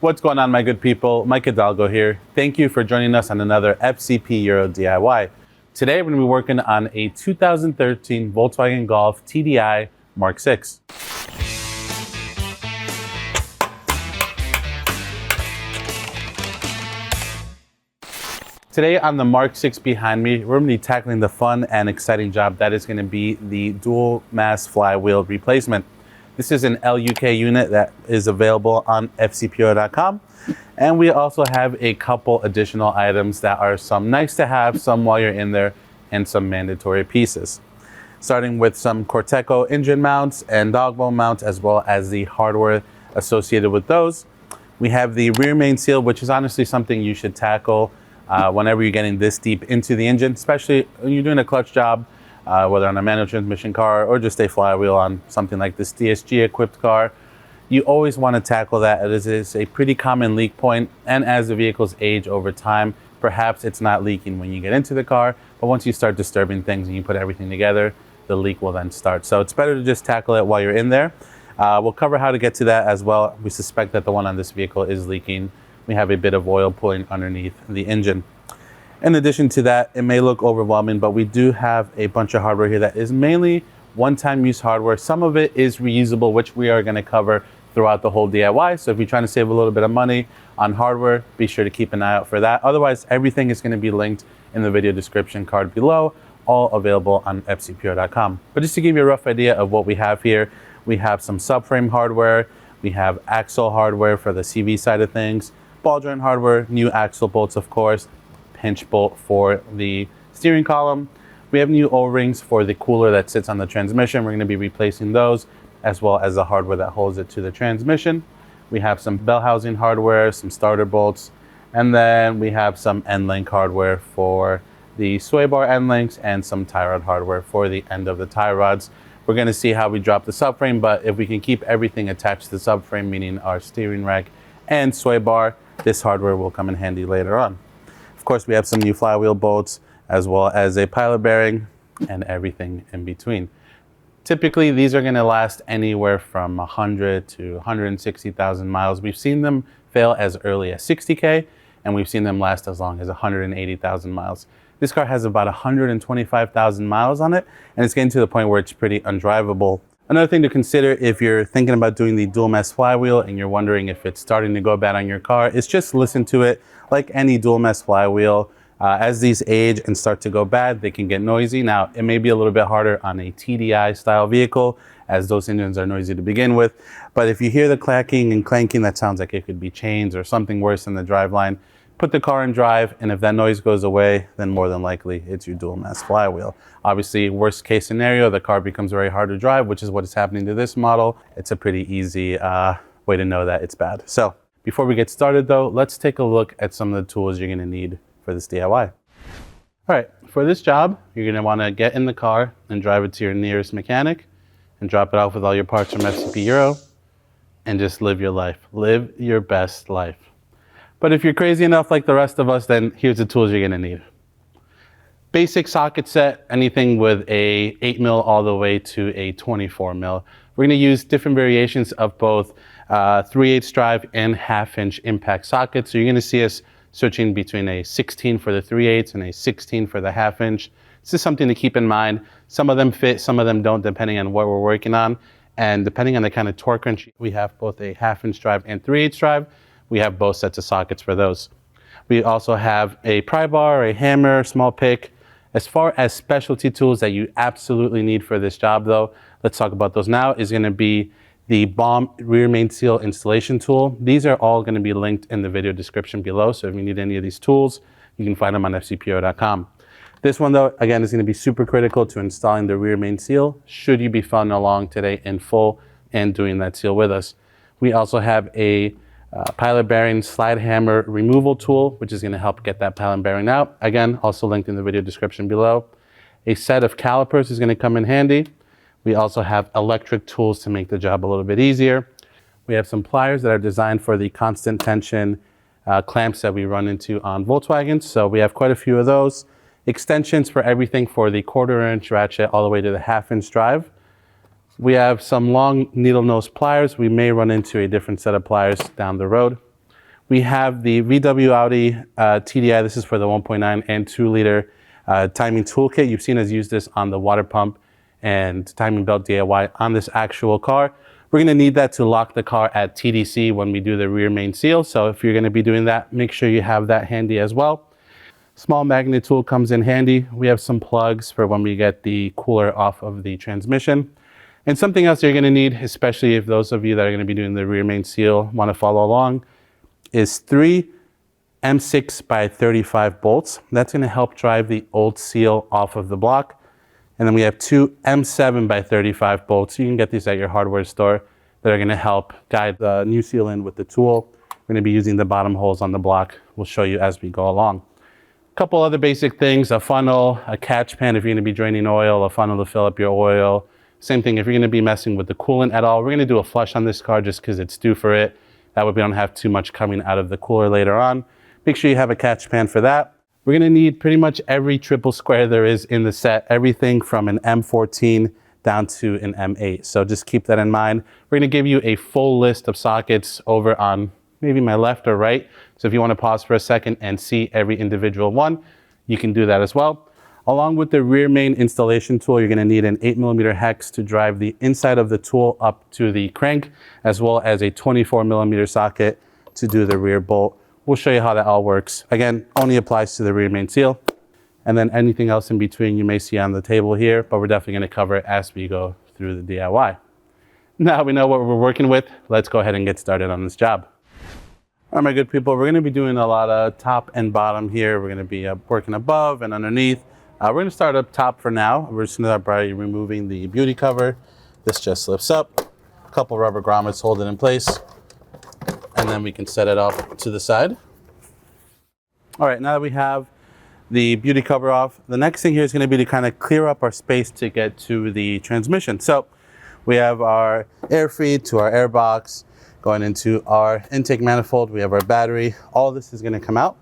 What's going on, my good people? Mike Hidalgo here. Thank you for joining us on another FCP Euro DIY. Today we're going to be working on a 2013 Volkswagen Golf TDI Mark 6. Today on the Mark 6 behind me, we're going to be tackling the fun and exciting job that is going to be the dual mass flywheel replacement. This is an LUK unit that is available on fcpo.com. And we also have a couple additional items that are some nice to have, some while you're in there, and some mandatory pieces. Starting with some Corteco engine mounts and dog bone mounts, as well as the hardware associated with those. We have the rear main seal, which is honestly something you should tackle whenever you're getting this deep into the engine, especially when you're doing a clutch job, whether on a manual transmission car or just a flywheel on something like this DSG equipped car. You always want to tackle that. It is a pretty common leak point, and as the vehicles age over time, perhaps it's not leaking when you get into the car, but once you start disturbing things and you put everything together, the leak will then start. So it's better to just tackle it while you're in there. We'll cover how to get to that as well. We suspect that the one on this vehicle is leaking. We have a bit of oil pooling underneath the engine. In addition to that, it may look overwhelming, but we do have a bunch of hardware here that is mainly one-time use hardware. Some of it is reusable, which we are going to cover throughout the whole DIY. So if you're trying to save a little bit of money on hardware, be sure to keep an eye out for that. Otherwise, everything is going to be linked in the video description card below, all available on fcpo.com. But just to give you a rough idea of what we have here, we have some subframe hardware, we have axle hardware for the CV side of things, ball joint hardware, new axle bolts, of course, pinch bolt for the steering column. We have new O-rings for the cooler that sits on the transmission. We're going to be replacing those, as well as the hardware that holds it to the transmission. We have some Bellhousing hardware, some starter bolts, and then we have some end link hardware for the sway bar end links and some tie rod hardware for the end of the tie rods. We're going to see how we drop the subframe, but if we can keep everything attached to the subframe, meaning our steering rack and sway bar, this hardware will come in handy later on. Of course, we have some new flywheel bolts, as well as a pilot bearing and everything in between. Typically, these are going to last anywhere from 100 to 160,000 miles. We've seen them fail as early as 60K, and we've seen them last as long as 180,000 miles. This car has about 125,000 miles on it, and it's getting to the point where it's pretty undrivable. Another thing to consider if you're thinking about doing the dual mass flywheel and you're wondering if it's starting to go bad on your car, is just listen to it. Like any dual mass flywheel, as these age and start to go bad, they can get noisy. Now, it may be a little bit harder on a TDI style vehicle, as those engines are noisy to begin with. But if you hear the clacking and clanking, that sounds like it could be chains or something worse in the driveline. Put the car in drive, and if that noise goes away, then more than likely it's your dual mass flywheel. Obviously, worst case scenario, the car becomes very hard to drive, which is what is happening to this model. It's a pretty easy way to know that it's bad. So before we get started though, let's take a look at some of the tools you're gonna need for this DIY. All right, for this job, you're gonna wanna get in the car and drive it to your nearest mechanic and drop it off with all your parts from FCP Euro and just live your life. Live your best life. But if you're crazy enough like the rest of us, then here's the tools you're gonna need. Basic socket set, anything with a 8 mil all the way to a 24 mil. We're gonna use different variations of both 3/8 drive and 1/2 inch impact sockets. So you're gonna see us switching between a 16 for the 3/8 and a 16 for the 1/2 inch. This is something to keep in mind. Some of them fit, some of them don't, depending on what we're working on. And depending on the kind of torque wrench, we have both a 1/2 inch drive and 3/8 drive. We have both sets of sockets for those. We also have a pry bar, a hammer, small pick. As far as specialty tools that you absolutely need for this job though, let's talk about those now, is gonna be the BOM rear main seal installation tool. These are all gonna be linked in the video description below, so if you need any of these tools, you can find them on fcpo.com. This one though, again, is gonna be super critical to installing the rear main seal, should you be following along today in full and doing that seal with us. We also have a pilot bearing slide hammer removal tool, which is going to help get that pilot bearing out. Again, also linked in the video description below. A set of calipers is going to come in handy. We also have electric tools to make the job a little bit easier. We have some pliers that are designed for the constant tension clamps that we run into on Volkswagens. So we have quite a few of those. Extensions for everything for the 1/4 inch ratchet all the way to the 1/2 inch drive. We have some long needle nose pliers. We may run into a different set of pliers down the road. We have the VW Audi TDI. This is for the 1.9 and 2 liter timing toolkit. You've seen us use this on the water pump and timing belt DIY on this actual car. We're going to need that to lock the car at TDC when we do the rear main seal. So if you're going to be doing that, make sure you have that handy as well. Small magnet tool comes in handy. We have some plugs for when we get the cooler off of the transmission. And something else you're going to need, especially if those of you that are going to be doing the rear main seal want to follow along, is 3 M6 by 35 bolts. That's going to help drive the old seal off of the block. And then we have 2 M7 by 35 bolts. You can get these at your hardware store that are going to help guide the new seal in with the tool. We're going to be using the bottom holes on the block. We'll show you as we go along. A couple other basic things, a funnel, a catch pan if you're going to be draining oil, a funnel to fill up your oil. Same thing if you're going to be messing with the coolant at all. We're going to do a flush on this car just because it's due for it. That way we don't have too much coming out of the cooler later on. Make sure you have a catch pan for that. We're going to need pretty much every triple square there is in the set, everything from an M14 down to an M8. So just keep that in mind. We're going to give you a full list of sockets over on maybe my left or right. So if you want to pause for a second and see every individual one, you can do that as well. Along with the rear main installation tool, you're going to need an 8mm hex to drive the inside of the tool up to the crank, as well as a 24mm socket to do the rear bolt. We'll show you how that all works. Again, only applies to the rear main seal. And then anything else in between you may see on the table here, but we're definitely going to cover it as we go through the DIY. Now we know what we're working with, let's go ahead and get started on this job. All right, my good people, we're going to be doing a lot of top and bottom here. We're going to be working above and underneath. We're going to start up top for now. We're just going to start by removing the beauty cover. This just lifts up. A couple rubber grommets hold it in place. And then we can set it off to the side. All right, now that we have the beauty cover off, the next thing here is going to be to kind of clear up our space to get to the transmission. So we have our air feed to our air box. Going into our intake manifold, we have our battery. All of this is going to come out.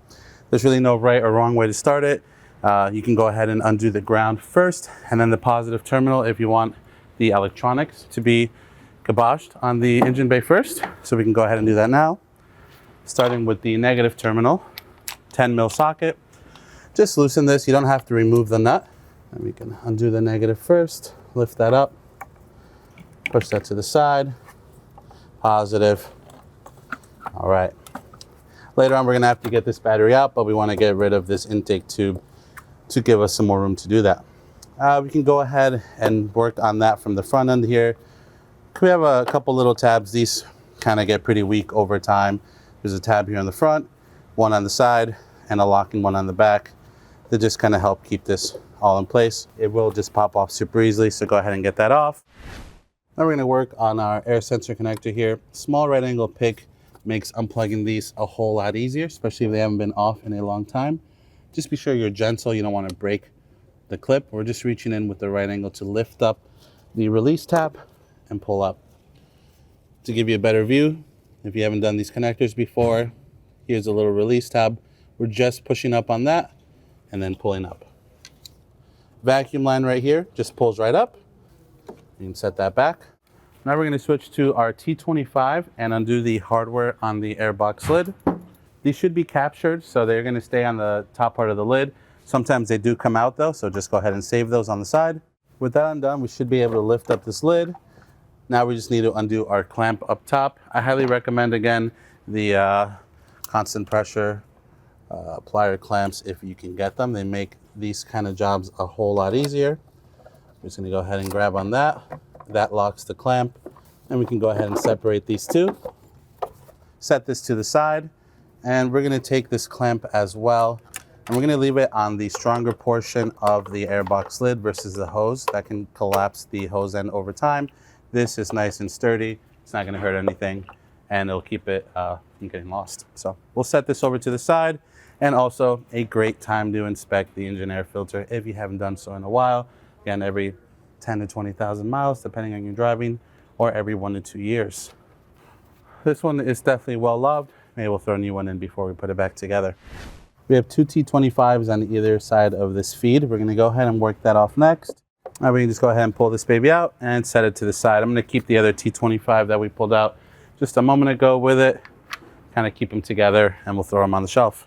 There's really no right or wrong way to start it. You can go ahead and undo the ground first, and then the positive terminal if you want the electronics to be kiboshed on the engine bay first. So we can go ahead and do that now. Starting with the negative terminal, 10mm socket. Just loosen this. You don't have to remove the nut. And we can undo the negative first, lift that up, push that to the side. Positive. All right. Later on, we're going to have to get this battery out, but we want to get rid of this intake tube to give us some more room to do that. We can go ahead and work on that from the front end here. We have a couple little tabs. These kind of get pretty weak over time. There's a tab here on the front, one on the side, and a locking one on the back. They just kind of help keep this all in place. It will just pop off super easily, so go ahead and get that off. Now we're going to work on our air sensor connector here. Small right angle pick makes unplugging these a whole lot easier, especially if they haven't been off in a long time. Just be sure you're gentle. You don't want to break the clip. We're just reaching in with the right angle to lift up the release tab and pull up. To give you a better view, if you haven't done these connectors before, here's a little release tab. We're just pushing up on that and then pulling up. Vacuum line right here just pulls right up. You can set that back. Now we're going to switch to our T25 and undo the hardware on the airbox lid. These should be captured, so they're going to stay on the top part of the lid. Sometimes they do come out though, so just go ahead and save those on the side. With that undone, we should be able to lift up this lid. Now we just need to undo our clamp up top. I highly recommend, again, the constant pressure plier clamps if you can get them. They make these kind of jobs a whole lot easier. We're just going to go ahead and grab on that. That locks the clamp. And we can go ahead and separate these two. Set this to the side. And we're going to take this clamp as well. And we're going to leave it on the stronger portion of the airbox lid versus the hose. That can collapse the hose end over time. This is nice and sturdy. It's not going to hurt anything. And it'll keep it from getting lost. So we'll set this over to the side. And also a great time to inspect the engine air filter if you haven't done so in a while. Again, every 10 to 20,000 miles, depending on your driving, or every 1 to 2 years. This one is definitely well loved. Maybe we'll throw a new one in before we put it back together. We have 2 T25s on either side of this feed. We're going to go ahead and work that off next. Now we can just go ahead and pull this baby out and set it to the side. I'm going to keep the other T25 that we pulled out just a moment ago with it. kind of keep them together, and we'll throw them on the shelf.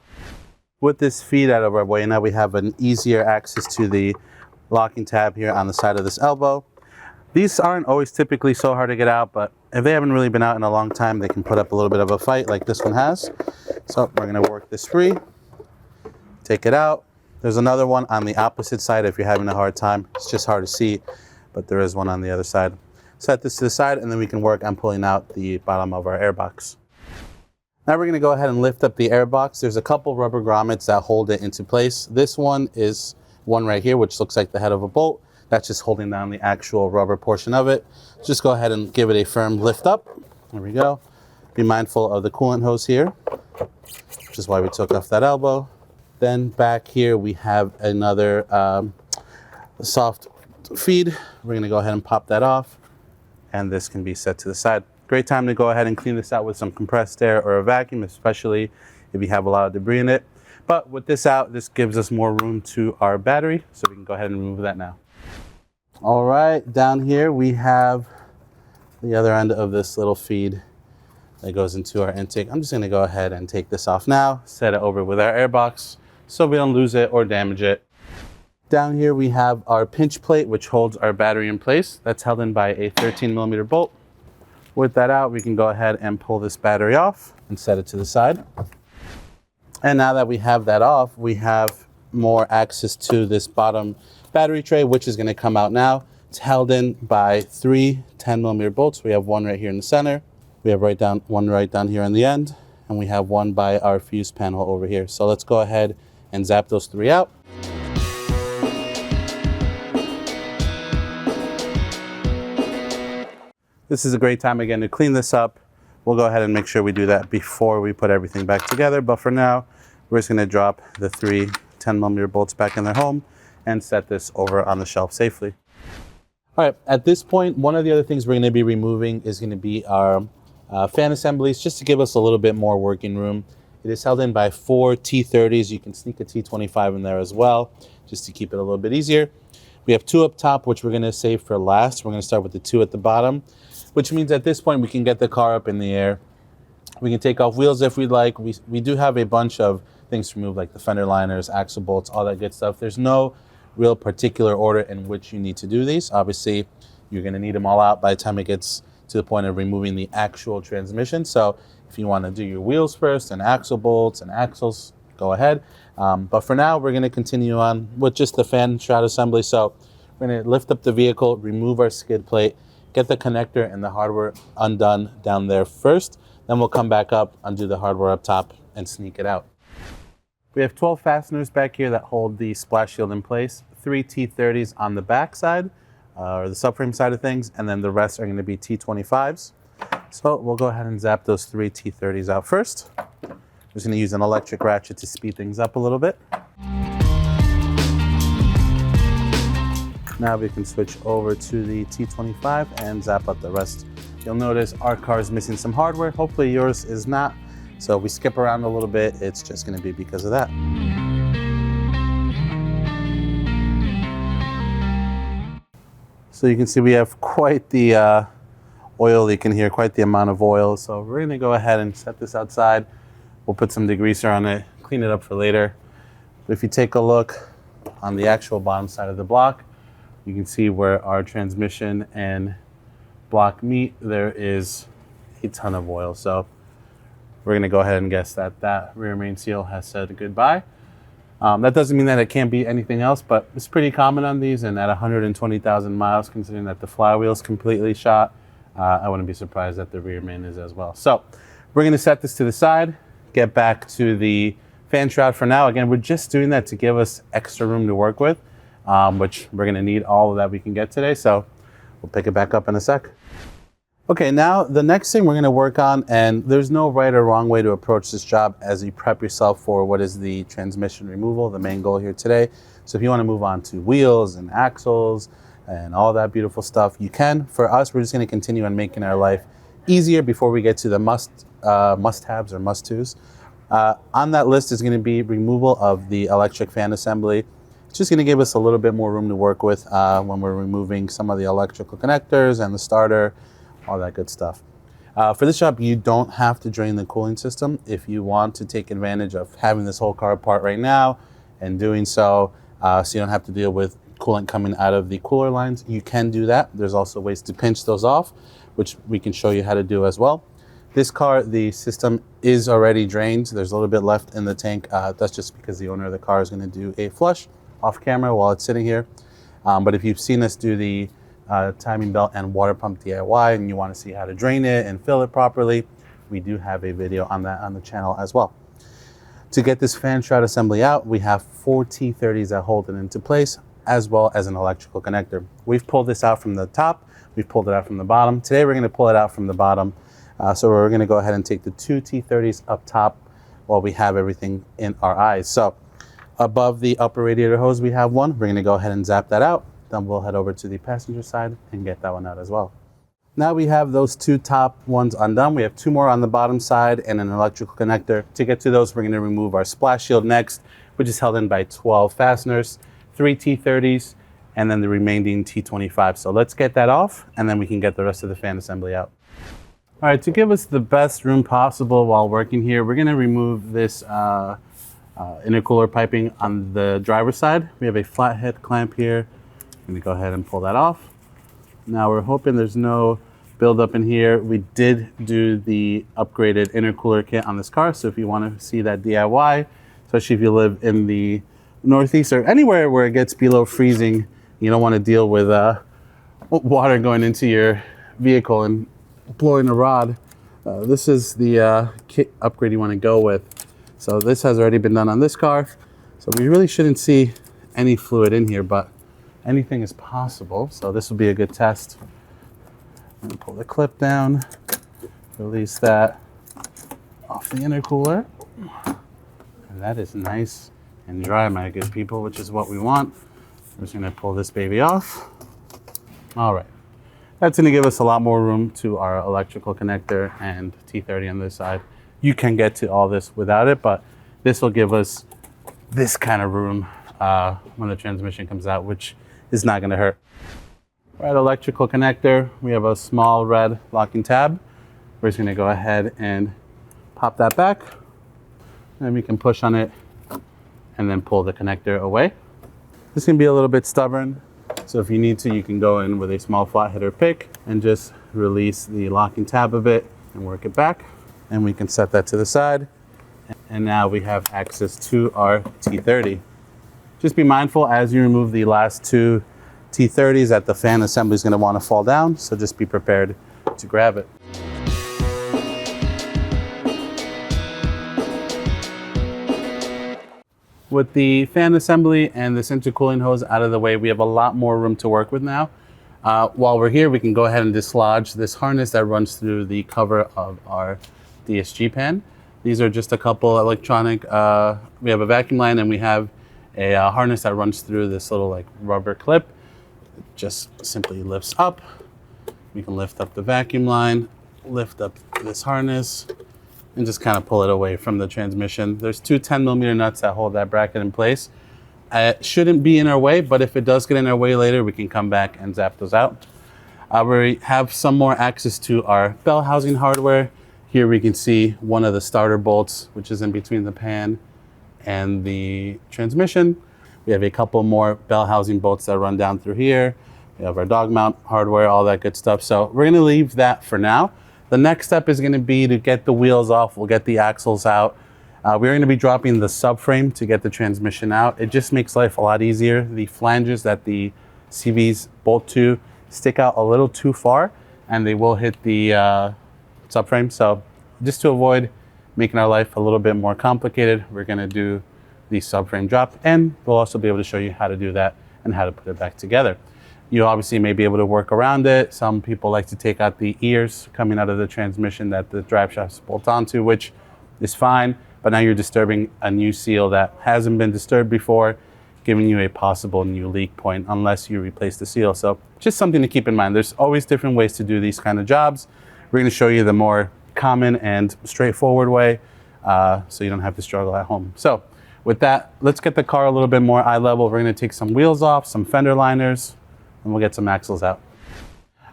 With this feed out of our way, now we have an easier access to the locking tab here on the side of this elbow. These aren't always typically so hard to get out, but if they haven't really been out in a long time, they can put up a little bit of a fight like this one has. So we're gonna work this free, take it out. There's another one on the opposite side if you're having a hard time. It's just hard to see, but there is one on the other side. Set this to the side, and then we can work on pulling out the bottom of our airbox. Now we're gonna go ahead and lift up the airbox. There's a couple rubber grommets that hold it into place. This one is one right here, which looks like the head of a bolt. That's just holding down the actual rubber portion of it. Just go ahead and give it a firm lift up. There we go. Be mindful of the coolant hose here, which is why we took off that elbow. Then back here, we have another soft feed. We're gonna go ahead and pop that off, and this can be set to the side. Great time to go ahead and clean this out with some compressed air or a vacuum, especially if you have a lot of debris in it. But with this out, this gives us more room to our battery, so we can go ahead and remove that now. All right, down here we have the other end of this little feed that goes into our intake. I'm just gonna go ahead and take this off now, set it over with our airbox so we don't lose it or damage it. Down here we have our pinch plate, which holds our battery in place. That's held in by a 13mm bolt. With that out, we can go ahead and pull this battery off and set it to the side. And now that we have that off, we have more access to this bottom battery tray, which is going to come out now. It's held in by 3 10mm bolts. We have one right here in the center. We have one right down here on the end, and we have one by our fuse panel over here. So let's go ahead and zap those 3 out. This is a great time again to clean this up. We'll go ahead and make sure we do that before we put everything back together. But for now, we're just going to drop the 3 10mm bolts back in their home and set this over on the shelf safely. All right, at this point, one of the other things we're going to be removing is going to be our fan assemblies, just to give us a little bit more working room. It is held in by 4 T30s. You can sneak a T25 in there as well, just to keep it a little bit easier. We have 2 up top, which we're going to save for last. We're going to start with the 2 at the bottom, which means at this point we can get the car up in the air. We can take off wheels if we'd like. We do have a bunch of things to remove, like the fender liners, axle bolts, all that good stuff. There's no real particular order in which you need to do these. Obviously, you're going to need them all out by the time it gets to the point of removing the actual transmission. So if you want to do your wheels first and axle bolts and axles, go ahead. But for now, we're going to continue on with just the fan shroud assembly. So we're going to lift up the vehicle, remove our skid plate, get the connector and the hardware undone down there first. Then we'll come back up, undo the hardware up top, and sneak it out. We have 12 fasteners back here that hold the splash shield in place, 3 T30s on the back side, or the subframe side of things, and then the rest are going to be T25s. So we'll go ahead and zap those 3 T30s out first. I'm just going to use an electric ratchet to speed things up a little bit. Now we can switch over to the T25 and zap out the rest. You'll notice our car is missing some hardware. Hopefully yours is not. So if we skip around a little bit, it's just going to be because of that. So you can see we have quite the oil leak in here, quite the amount of oil. So we're going to go ahead and set this outside. We'll put some degreaser on it, clean it up for later. But if you take a look on the actual bottom side of the block, you can see where our transmission and block meet. There is a ton of oil. So we're going to go ahead and guess that that rear main seal has said goodbye. That doesn't mean that it can't be anything else, but it's pretty common on these. And at 120,000 miles, considering that the flywheel is completely shot, I wouldn't be surprised that the rear main is as well. So we're going to set this to the side, get back to the fan shroud for now. Again, we're just doing that to give us extra room to work with, which we're going to need all of that we can get today. So we'll pick it back up in a sec. Okay, now the next thing we're going to work on, and there's no right or wrong way to approach this job as you prep yourself for what is the transmission removal, the main goal here today. So if you want to move on to wheels and axles and all that beautiful stuff, you can. For us, we're just going to continue on making our life easier before we get to the must-haves or must-tos. On that list is going to be removal of the electric fan assembly. It's just going to give us a little bit more room to work with when we're removing some of the electrical connectors and the starter, all that good stuff. For this job, you don't have to drain the cooling system. If you want to take advantage of having this whole car apart right now and doing so, so you don't have to deal with coolant coming out of the cooler lines, you can do that. There's also ways to pinch those off, which we can show you how to do as well. This car, the system is already drained. There's a little bit left in the tank. That's just because the owner of the car is going to do a flush off camera while it's sitting here. But if you've seen us do the timing belt and water pump DIY and you want to see how to drain it and fill it properly, we do have a video on that on the channel as well. To get this fan shroud assembly out, we have 4 T30s that hold it into place, as well as an electrical connector. We've pulled this out from the top, we've pulled it out from the bottom. Today we're going to pull it out from the bottom. So we're going to go ahead and take the 2 T30s up top while we have everything in our eyes. So above the upper radiator hose, we have one. We're going to go ahead and zap that out. Then we'll head over to the passenger side and get that one out as well. Now we have those 2 top ones undone. We have 2 more on the bottom side and an electrical connector. To get to those, we're going to remove our splash shield next, which is held in by 12 fasteners, 3 T30s, and then the remaining T25. So let's get that off, and then we can get the rest of the fan assembly out. All right, to give us the best room possible while working here, we're going to remove this intercooler piping on the driver's side. We have a flathead clamp here. I'm going to go ahead and pull that off. Now we're hoping there's no buildup in here. We did do the upgraded intercooler kit on this car, so if you want to see that DIY, especially if you live in the Northeast or anywhere where it gets below freezing, you don't want to deal with water going into your vehicle and blowing a rod. This is the kit upgrade you want to go with. So this has already been done on this car, so we really shouldn't see any fluid in here, but anything is possible. So this will be a good test. I'm gonna pull the clip down, release that off the intercooler, and that is nice and dry, my good people, which is what we want. We're just gonna pull this baby off. All right. That's gonna give us a lot more room to our electrical connector and T30 on this side. You can get to all this without it, but this will give us this kind of room when the transmission comes out, which is not gonna hurt. Right, electrical connector, we have a small red locking tab. We're just gonna go ahead and pop that back, and we can push on it and then pull the connector away. This can be a little bit stubborn, so if you need to, you can go in with a small flathead or pick and just release the locking tab a bit and work it back. And we can set that to the side. And now we have access to our T30. Just be mindful as you remove the last 2 T30s that the fan assembly is going to want to fall down, so just be prepared to grab it. With the fan assembly and this intercooling hose out of the way, we have a lot more room to work with now. While we're here, we can go ahead and dislodge this harness that runs through the cover of our DSG pan. These are just a couple electronic, we have a vacuum line and we have a harness that runs through this little like rubber clip. It just simply lifts up. We can lift up the vacuum line, lift up this harness, and just kind of pull it away from the transmission. There's 2 10mm nuts that hold that bracket in place. It shouldn't be in our way, but if it does get in our way later, we can come back and zap those out. We have some more access to our Bellhousing hardware. Here we can see one of the starter bolts, which is in between the pan and the transmission. We have a couple more Bellhousing bolts that run down through here. We have our dog mount hardware, all that good stuff. So we're gonna leave that for now. The next step is gonna be to get the wheels off. We'll get the axles out. We're gonna be dropping the subframe to get the transmission out. It just makes life a lot easier. The flanges that the CVs bolt to stick out a little too far and they will hit the subframe. So just to avoid making our life a little bit more complicated, we're gonna do the subframe drop, and we'll also be able to show you how to do that and how to put it back together. You obviously may be able to work around it. Some people like to take out the ears coming out of the transmission that the drive shafts bolt onto, which is fine, but now you're disturbing a new seal that hasn't been disturbed before, giving you a possible new leak point unless you replace the seal. So just something to keep in mind. There's always different ways to do these kind of jobs. We're gonna show you the more common and straightforward way, so you don't have to struggle at home. So with that, let's get the car a little bit more eye level. We're gonna take some wheels off, some fender liners, and we'll get some axles out.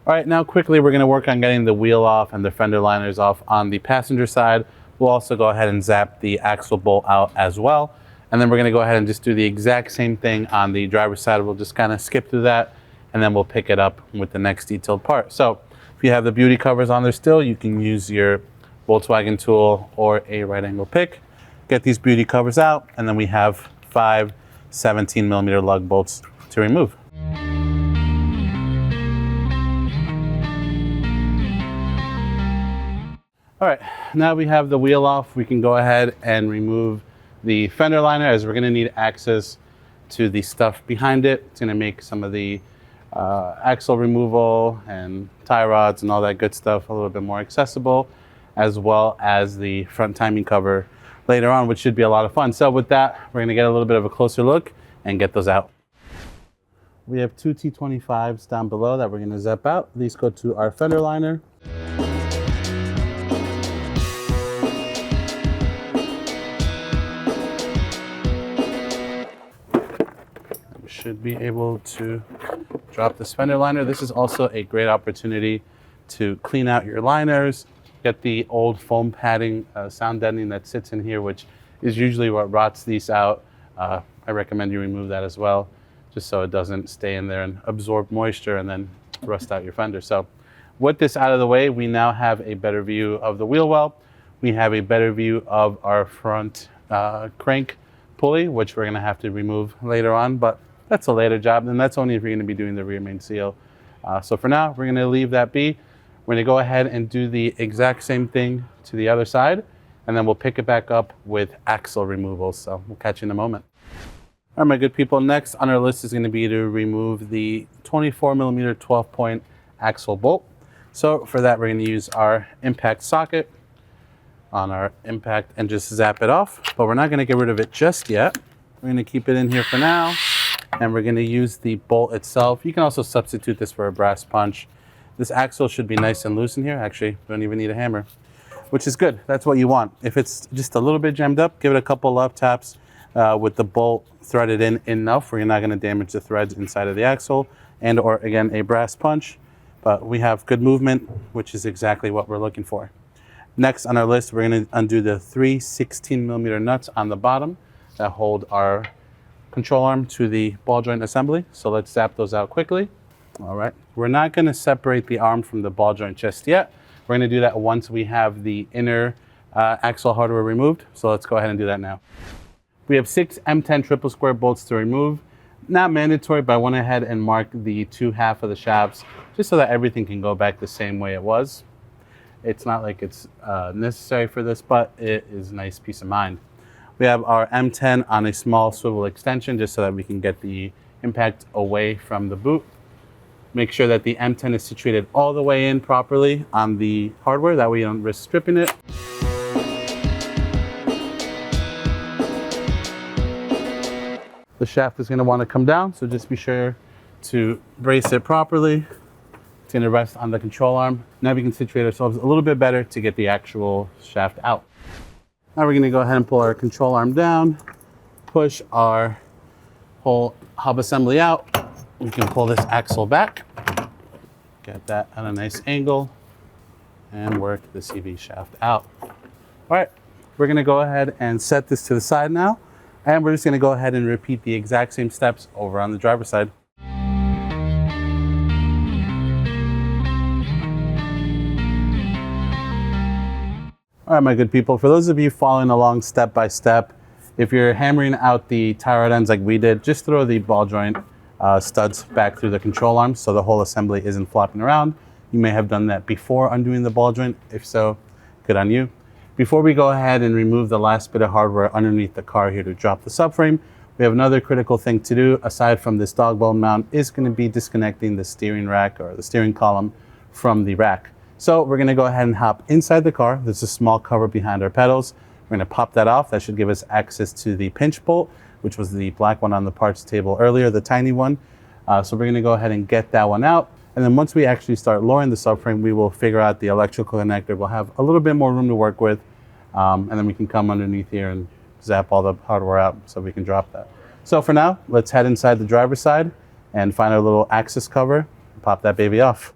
All right, now quickly we're gonna work on getting the wheel off and the fender liners off on the passenger side. We'll also go ahead and zap the axle bolt out as well. And then we're gonna go ahead and just do the exact same thing on the driver's side. We'll just kind of skip through that and then we'll pick it up with the next detailed part. So if you have the beauty covers on there still, you can use your Volkswagen tool or a right angle pick. Get these beauty covers out, and then we have 5 17mm lug bolts to remove. All right, now we have the wheel off, we can go ahead and remove the fender liner, as we're gonna need access to the stuff behind it. It's gonna make some of the axle removal and tie rods and all that good stuff a little bit more accessible, as well as the front timing cover later on, which should be a lot of fun. So with that, we're gonna get a little bit of a closer look and get those out. We have 2 T25s down below that we're gonna zap out. These go to our fender liner. We should be able to drop this fender liner. This is also a great opportunity to clean out your liners, get the old foam padding, sound deadening that sits in here, which is usually what rots these out. I recommend you remove that as well, just so it doesn't stay in there and absorb moisture and then rust out your fender. So with this out of the way, we now have a better view of the wheel well. We have a better view of our front crank pulley, which we're gonna have to remove later on, but that's a later job, and that's only if you're gonna be doing the rear main seal. So for now, we're gonna leave that be. We're gonna go ahead and do the exact same thing to the other side, and then we'll pick it back up with axle removal. So we'll catch you in a moment. All right, my good people, next on our list is gonna be to remove the 24mm 12-point axle bolt. So for that, we're gonna use our impact socket on our impact and just zap it off, but we're not gonna get rid of it just yet. We're gonna keep it in here for now, and we're gonna use the bolt itself. You can also substitute this for a brass punch. This axle should be nice and loose in here. Actually, we don't even need a hammer, which is good. That's what you want. If it's just a little bit jammed up, give it a couple love taps with the bolt threaded in enough where you're not gonna damage the threads inside of the axle, and or again, a brass punch. But we have good movement, which is exactly what we're looking for. Next on our list, we're gonna undo the 3 16mm nuts on the bottom that hold our control arm to the ball joint assembly. So let's zap those out quickly. All right, we're not gonna separate the arm from the ball joint just yet. We're gonna do that once we have the inner axle hardware removed. So let's go ahead and do that now. We have 6 M10 triple square bolts to remove. Not mandatory, but I went ahead and marked the 2 half of the shafts just so that everything can go back the same way it was. It's not like it's necessary for this, but it is a nice peace of mind. We have our M10 on a small swivel extension just so that we can get the impact away from the boot. Make sure that the M10 is situated all the way in properly on the hardware, that way you don't risk stripping it. The shaft is gonna wanna come down, so just be sure to brace it properly. It's gonna rest on the control arm. Now we can situate ourselves a little bit better to get the actual shaft out. Now we're gonna go ahead and pull our control arm down, push our whole hub assembly out. We can pull this axle back, get that at a nice angle, and work the CV shaft out. All right, we're gonna go ahead and set this to the side now, and we're just gonna go ahead and repeat the exact same steps over on the driver's side. All right, my good people, for those of you following along step by step, if you're hammering out the tie rod ends like we did, just throw the ball joint studs back through the control arm so the whole assembly isn't flopping around. You may have done that before undoing the ball joint. If so, good on you. Before we go ahead and remove the last bit of hardware underneath the car here to drop the subframe, we have another critical thing to do aside from this dog bone mount is going to be disconnecting the steering rack or the steering column from the rack. So we're gonna go ahead and hop inside the car. There's a small cover behind our pedals. We're gonna pop that off. That should give us access to the pinch bolt, which was the black one on the parts table earlier, the tiny one. So we're gonna go ahead and get that one out. And then once we actually start lowering the subframe, we will figure out the electrical connector. We'll have a little bit more room to work with. And then we can come underneath here and zap all the hardware out so we can drop that. So for now, let's head inside the driver's side and find our little access cover and pop that baby off.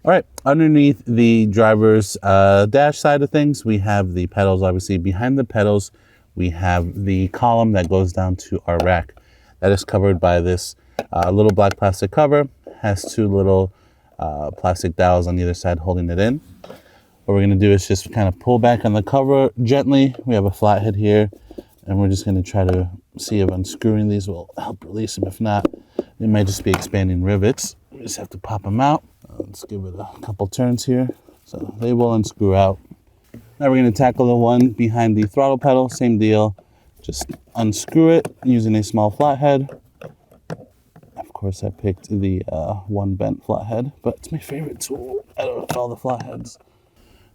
All right, underneath the driver's dash side of things, we have the pedals. Obviously, behind the pedals, we have the column that goes down to our rack. That is covered by this little black plastic cover. Has two little plastic dowels on either side holding it in. What we're going to do is just kind of pull back on the cover gently. We have a flathead here, and we're just going to try to see if unscrewing these will help release them. If not, it might just be expanding rivets. We just have to pop them out. Let's give it a couple turns here. So they will unscrew out. Now we're going to tackle the one behind the throttle pedal. Same deal. Just unscrew it using a small flathead. Of course, I picked the one bent flathead, but it's my favorite tool out of all the flatheads.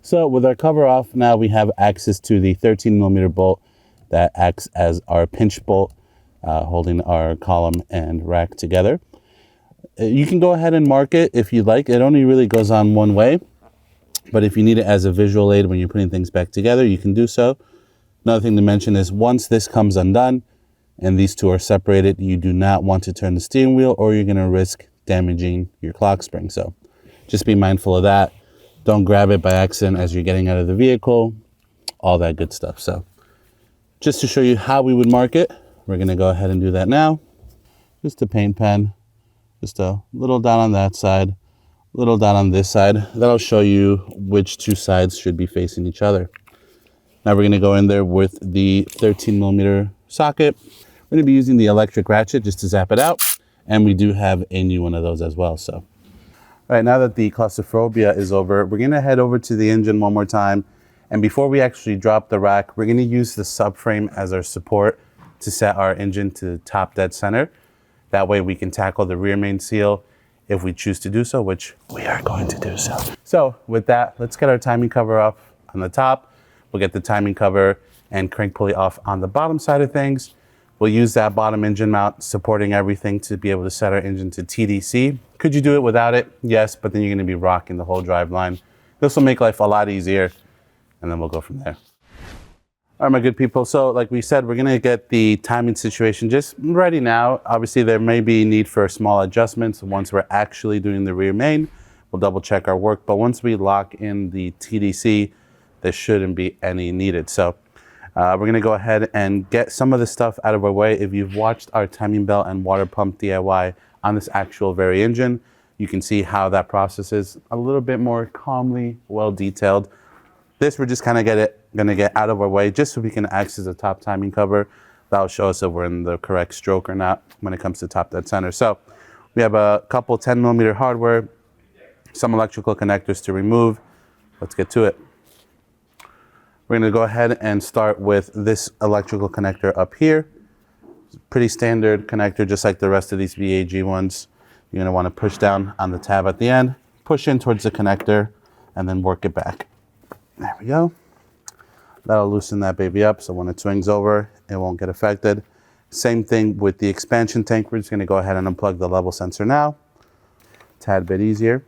So with our cover off, now we have access to the 13mm bolt that acts as our pinch bolt, holding our column and rack together. You can go ahead and mark it if you'd like. It only really goes on one way, but if you need it as a visual aid when you're putting things back together, you can do so. Another thing to mention is once this comes undone and these two are separated, you do not want to turn the steering wheel or you're going to risk damaging your clock spring. So just be mindful of that. Don't grab it by accident as you're getting out of the vehicle, all that good stuff. So just to show you how we would mark it, we're going to go ahead and do that now. Just a paint pen. Just a little dot on that side, little dot on this side. That'll show you which two sides should be facing each other. Now we're going to go in there with the 13mm socket. We're going to be using the electric ratchet just to zap it out. And we do have a new one of those as well. So, all right, now that the claustrophobia is over, we're going to head over to the engine one more time. And before we actually drop the rack, we're going to use the subframe as our support to set our engine to top dead center. That way we can tackle the rear main seal if we choose to do so, which we are going to do so. So with that, let's get our timing cover off on the top. We'll get the timing cover and crank pulley off on the bottom side of things. We'll use that bottom engine mount supporting everything to be able to set our engine to TDC. Could you do it without it? Yes, but then you're gonna be rocking the whole drive line. This will make life a lot easier, and then we'll go from there. All right, my good people. So like we said, we're gonna get the timing situation just ready now. Obviously, there may be need for small adjustments once we're actually doing the rear main. We'll double check our work, but once we lock in the TDC, there shouldn't be any needed. So we're gonna go ahead and get some of the stuff out of our way. If you've watched our timing belt and water pump DIY on this actual very engine, you can see how that process is a little bit more calmly, well detailed. This we're just kind of gonna get out of our way just so we can access the top timing cover. That'll show us if we're in the correct stroke or not when it comes to top dead center. So we have a couple 10mm hardware, some electrical connectors to remove. Let's get to it. We're gonna go ahead and start with this electrical connector up here. It's a pretty standard connector, just like the rest of these VAG ones. You're gonna wanna push down on the tab at the end, push in towards the connector, and then work it back. There we go. That'll loosen that baby up, so when it swings over, it won't get affected. Same thing with the expansion tank. We're just gonna go ahead and unplug the level sensor now. Tad bit easier.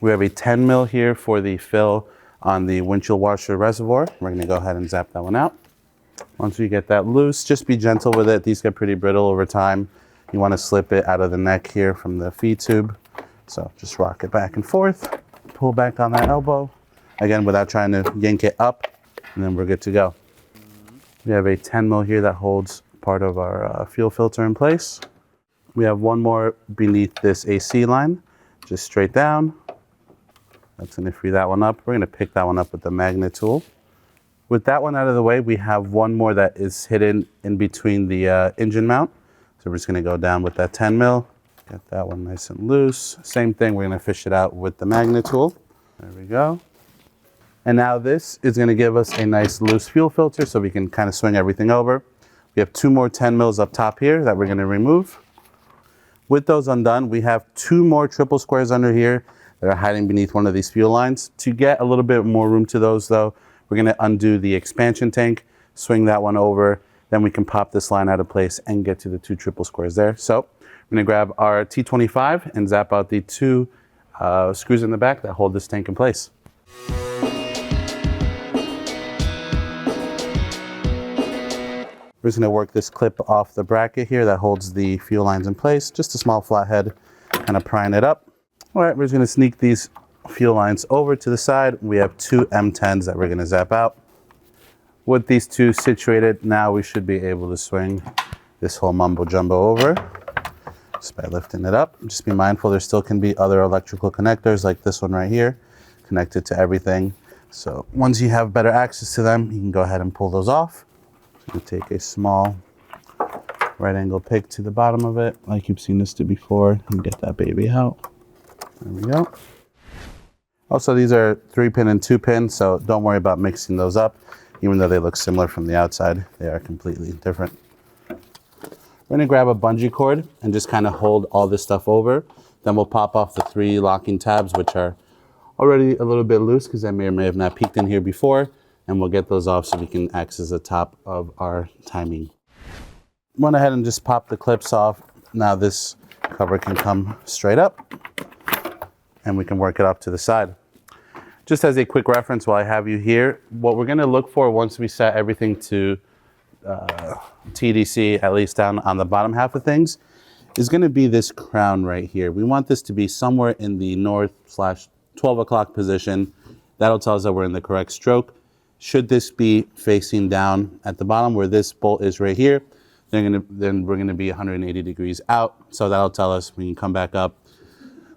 We have a 10mm here for the fill on the windshield washer reservoir. We're gonna go ahead and zap that one out. Once we get that loose, just be gentle with it. These get pretty brittle over time. You wanna slip it out of the neck here from the feed tube. So just rock it back and forth, pull back on that elbow. Again, without trying to yank it up, and then we're good to go. We have a 10mm here that holds part of our fuel filter in place. We have one more beneath this AC line, just straight down. That's gonna free that one up. We're gonna pick that one up with the magnet tool. With that one out of the way, we have one more that is hidden in between the engine mount. So we're just gonna go down with that 10mm, get that one nice and loose. Same thing, we're gonna fish it out with the magnet tool. There we go. And now this is gonna give us a nice loose fuel filter so we can kind of swing everything over. We have two more 10mm up top here that we're gonna remove. With those undone, we have two more triple squares under here that are hiding beneath one of these fuel lines. To get a little bit more room to those though, we're gonna undo the expansion tank, swing that one over, then we can pop this line out of place and get to the two triple squares there. So I'm gonna grab our T25 and zap out the two screws in the back that hold this tank in place. We're just gonna work this clip off the bracket here that holds the fuel lines in place. Just a small flathead, kind of prying it up. All right, we're just gonna sneak these fuel lines over to the side. We have two M10s that we're gonna zap out. With these two situated, now we should be able to swing this whole mumbo jumbo over just by lifting it up. Just be mindful there still can be other electrical connectors like this one right here, connected to everything. So once you have better access to them, you can go ahead and pull those off. So you take a small right angle pick to the bottom of it, like you've seen this do before, and get that baby out. There we go. Also, these are 3-pin and 2-pin, so don't worry about mixing those up. Even though they look similar from the outside, they are completely different. We're gonna grab a bungee cord and just kind of hold all this stuff over. Then we'll pop off the 3 locking tabs, which are already a little bit loose because I may or may have not peeked in here before, and we'll get those off so we can access the top of our timing. Went ahead and just pop the clips off. Now this cover can come straight up and we can work it up to the side. Just as a quick reference while I have you here, what we're gonna look for once we set everything to TDC, at least down on the bottom half of things, is gonna be this crown right here. We want this to be somewhere in the north/12 o'clock position. That'll tell us that we're in the correct stroke. Should this be facing down at the bottom where this bolt is right here, then we're gonna be 180 degrees out. So that'll tell us we can come back up,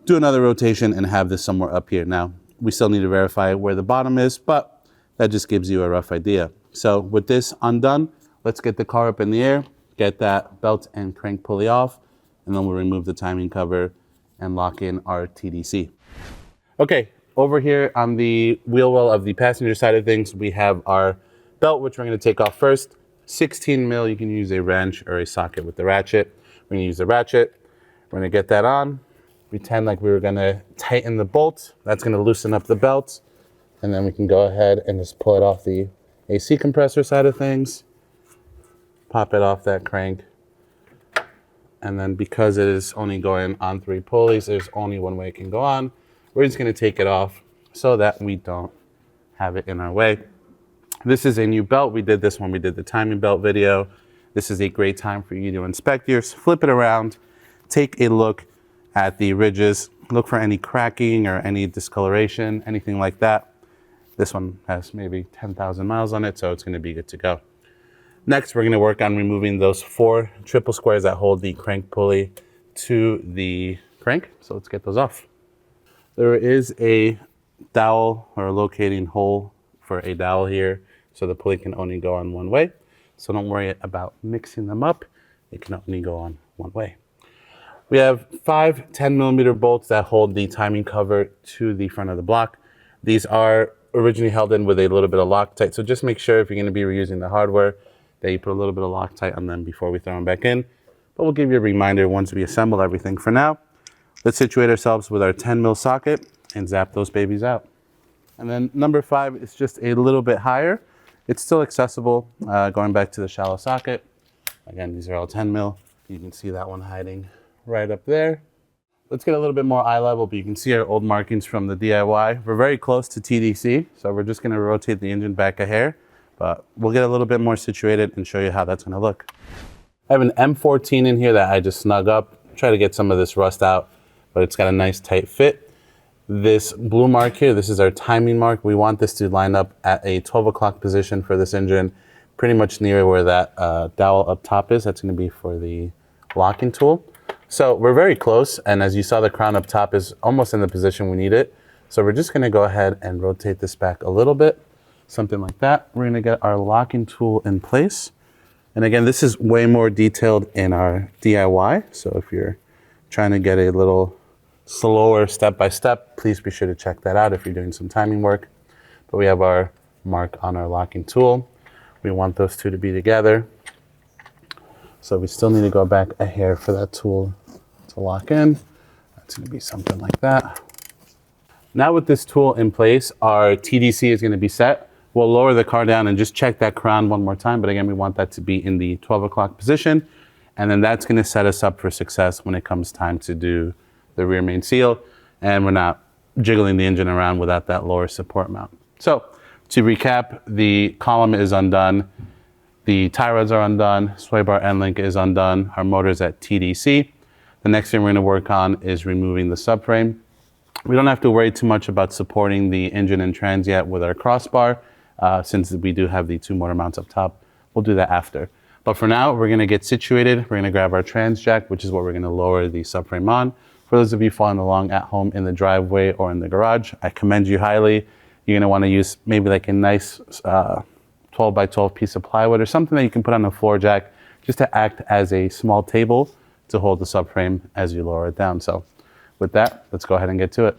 do another rotation, and have this somewhere up here. Now, we still need to verify where the bottom is, but that just gives you a rough idea. So with this undone, let's get the car up in the air, get that belt and crank pulley off, and then we'll remove the timing cover and lock in our TDC. Okay, over here on the wheel well of the passenger side of things, we have our belt, which we're gonna take off first. 16 mil, you can use a wrench or a socket with the ratchet. We're gonna use the ratchet. We're gonna get that on. Pretend like we were gonna tighten the bolt. That's gonna loosen up the belt. And then we can go ahead and just pull it off the AC compressor side of things. Pop it off that crank. And then because it is only going on 3 pulleys, there's only one way it can go on. We're just gonna take it off so that we don't have it in our way. This is a new belt. We did this when we did the timing belt video. This is a great time for you to inspect yours, flip it around, take a look at the ridges, look for any cracking or any discoloration, anything like that. This one has maybe 10,000 miles on it, so it's gonna be good to go. Next, we're gonna work on removing those 4 triple squares that hold the crank pulley to the crank. So let's get those off. There is a dowel or a locating hole for a dowel here, so the pulley can only go on one way. So don't worry about mixing them up. It can only go on one way. We have 5 10mm bolts that hold the timing cover to the front of the block. These are originally held in with a little bit of Loctite, so just make sure if you're going to be reusing the hardware that you put a little bit of Loctite on them before we throw them back in. But we'll give you a reminder once we assemble everything. For now, let's situate ourselves with our 10mm socket and zap those babies out. And then number 5 is just a little bit higher. It's still accessible, going back to the shallow socket. Again, these are all 10mm. You can see that one hiding right up there. Let's get a little bit more eye level, but you can see our old markings from the DIY. We're very close to TDC, so we're just gonna rotate the engine back a hair, but we'll get a little bit more situated and show you how that's gonna look. I have an M14 in here that I just snug up, try to get some of this rust out, but it's got a nice tight fit. This blue mark here, this is our timing mark. We want this to line up at a 12 o'clock position for this engine, pretty much near where that dowel up top is. That's gonna be for the locking tool. So we're very close, and as you saw, the crown up top is almost in the position we need it. So we're just gonna go ahead and rotate this back a little bit, something like that. We're gonna get our locking tool in place. And again, this is way more detailed in our DIY. So if you're trying to get a little slower step-by-step, please be sure to check that out if you're doing some timing work. But we have our mark on our locking tool. We want those two to be together. So we still need to go back a hair for that tool to lock in. That's gonna be something like that. Now with this tool in place, our TDC is gonna be set. We'll lower the car down and just check that crown one more time. But again, we want that to be in the 12 o'clock position. And then that's gonna set us up for success when it comes time to do the rear main seal. And we're not jiggling the engine around without that lower support mount. So to recap, the column is undone. The tie rods are undone, sway bar end link is undone, our motor's at TDC. The next thing we're gonna work on is removing the subframe. We don't have to worry too much about supporting the engine and trans yet with our crossbar, since we do have the 2 motor mounts up top. We'll do that after. But for now, we're gonna get situated. We're gonna grab our trans jack, which is what we're gonna lower the subframe on. For those of you following along at home in the driveway or in the garage, I commend you highly. You're gonna wanna use maybe like a nice 12 by 12 piece of plywood or something that you can put on a floor jack just to act as a small table to hold the subframe as you lower it down. So with that, let's go ahead and get to it.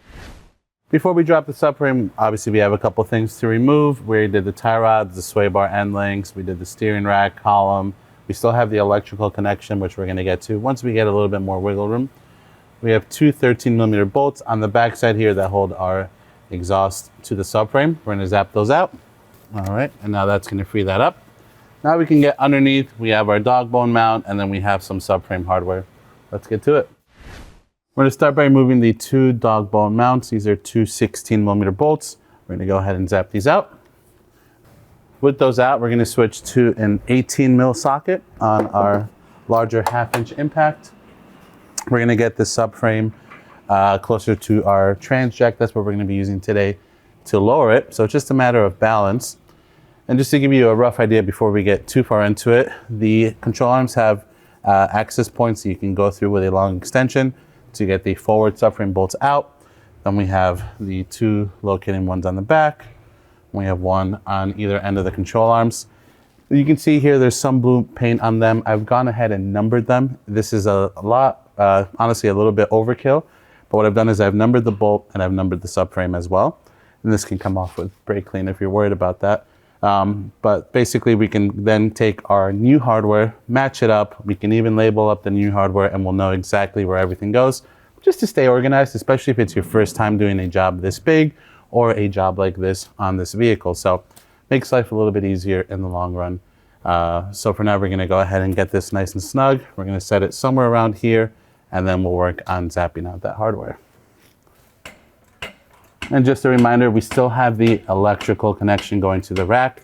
Before we drop the subframe, obviously we have a couple things to remove. We did the tie rods, the sway bar end links, we did the steering rack column. We still have the electrical connection, which we're gonna get to once we get a little bit more wiggle room. We have 2 13mm bolts on the back side here that hold our exhaust to the subframe. We're gonna zap those out. All right, and now that's gonna free that up. Now we can get underneath. We have our dog bone mount, and then we have some subframe hardware. Let's get to it. We're gonna start by removing the 2 dog bone mounts. These are 2 16mm bolts. We're gonna go ahead and zap these out. With those out, we're gonna switch to an 18mm socket on our larger 1/2-inch impact. We're gonna get the subframe closer to our trans jack. That's what we're gonna be using today to lower it. So it's just a matter of balance. And just to give you a rough idea before we get too far into it, the control arms have access points that you can go through with a long extension to get the forward subframe bolts out. Then we have the 2 locating ones on the back. We have 1 on either end of the control arms. You can see here there's some blue paint on them. I've gone ahead and numbered them. This is a lot, honestly a little bit overkill, but what I've done is I've numbered the bolt and I've numbered the subframe as well. And this can come off with brake clean if you're worried about that. But basically we can then take our new hardware, match it up. We can even label up the new hardware and we'll know exactly where everything goes, just to stay organized, especially if it's your first time doing a job this big or a job like this on this vehicle. So makes life a little bit easier in the long run. So for now, we're gonna go ahead and get this nice and snug. We're gonna set it somewhere around here and then we'll work on zapping out that hardware. And just a reminder, we still have the electrical connection going to the rack.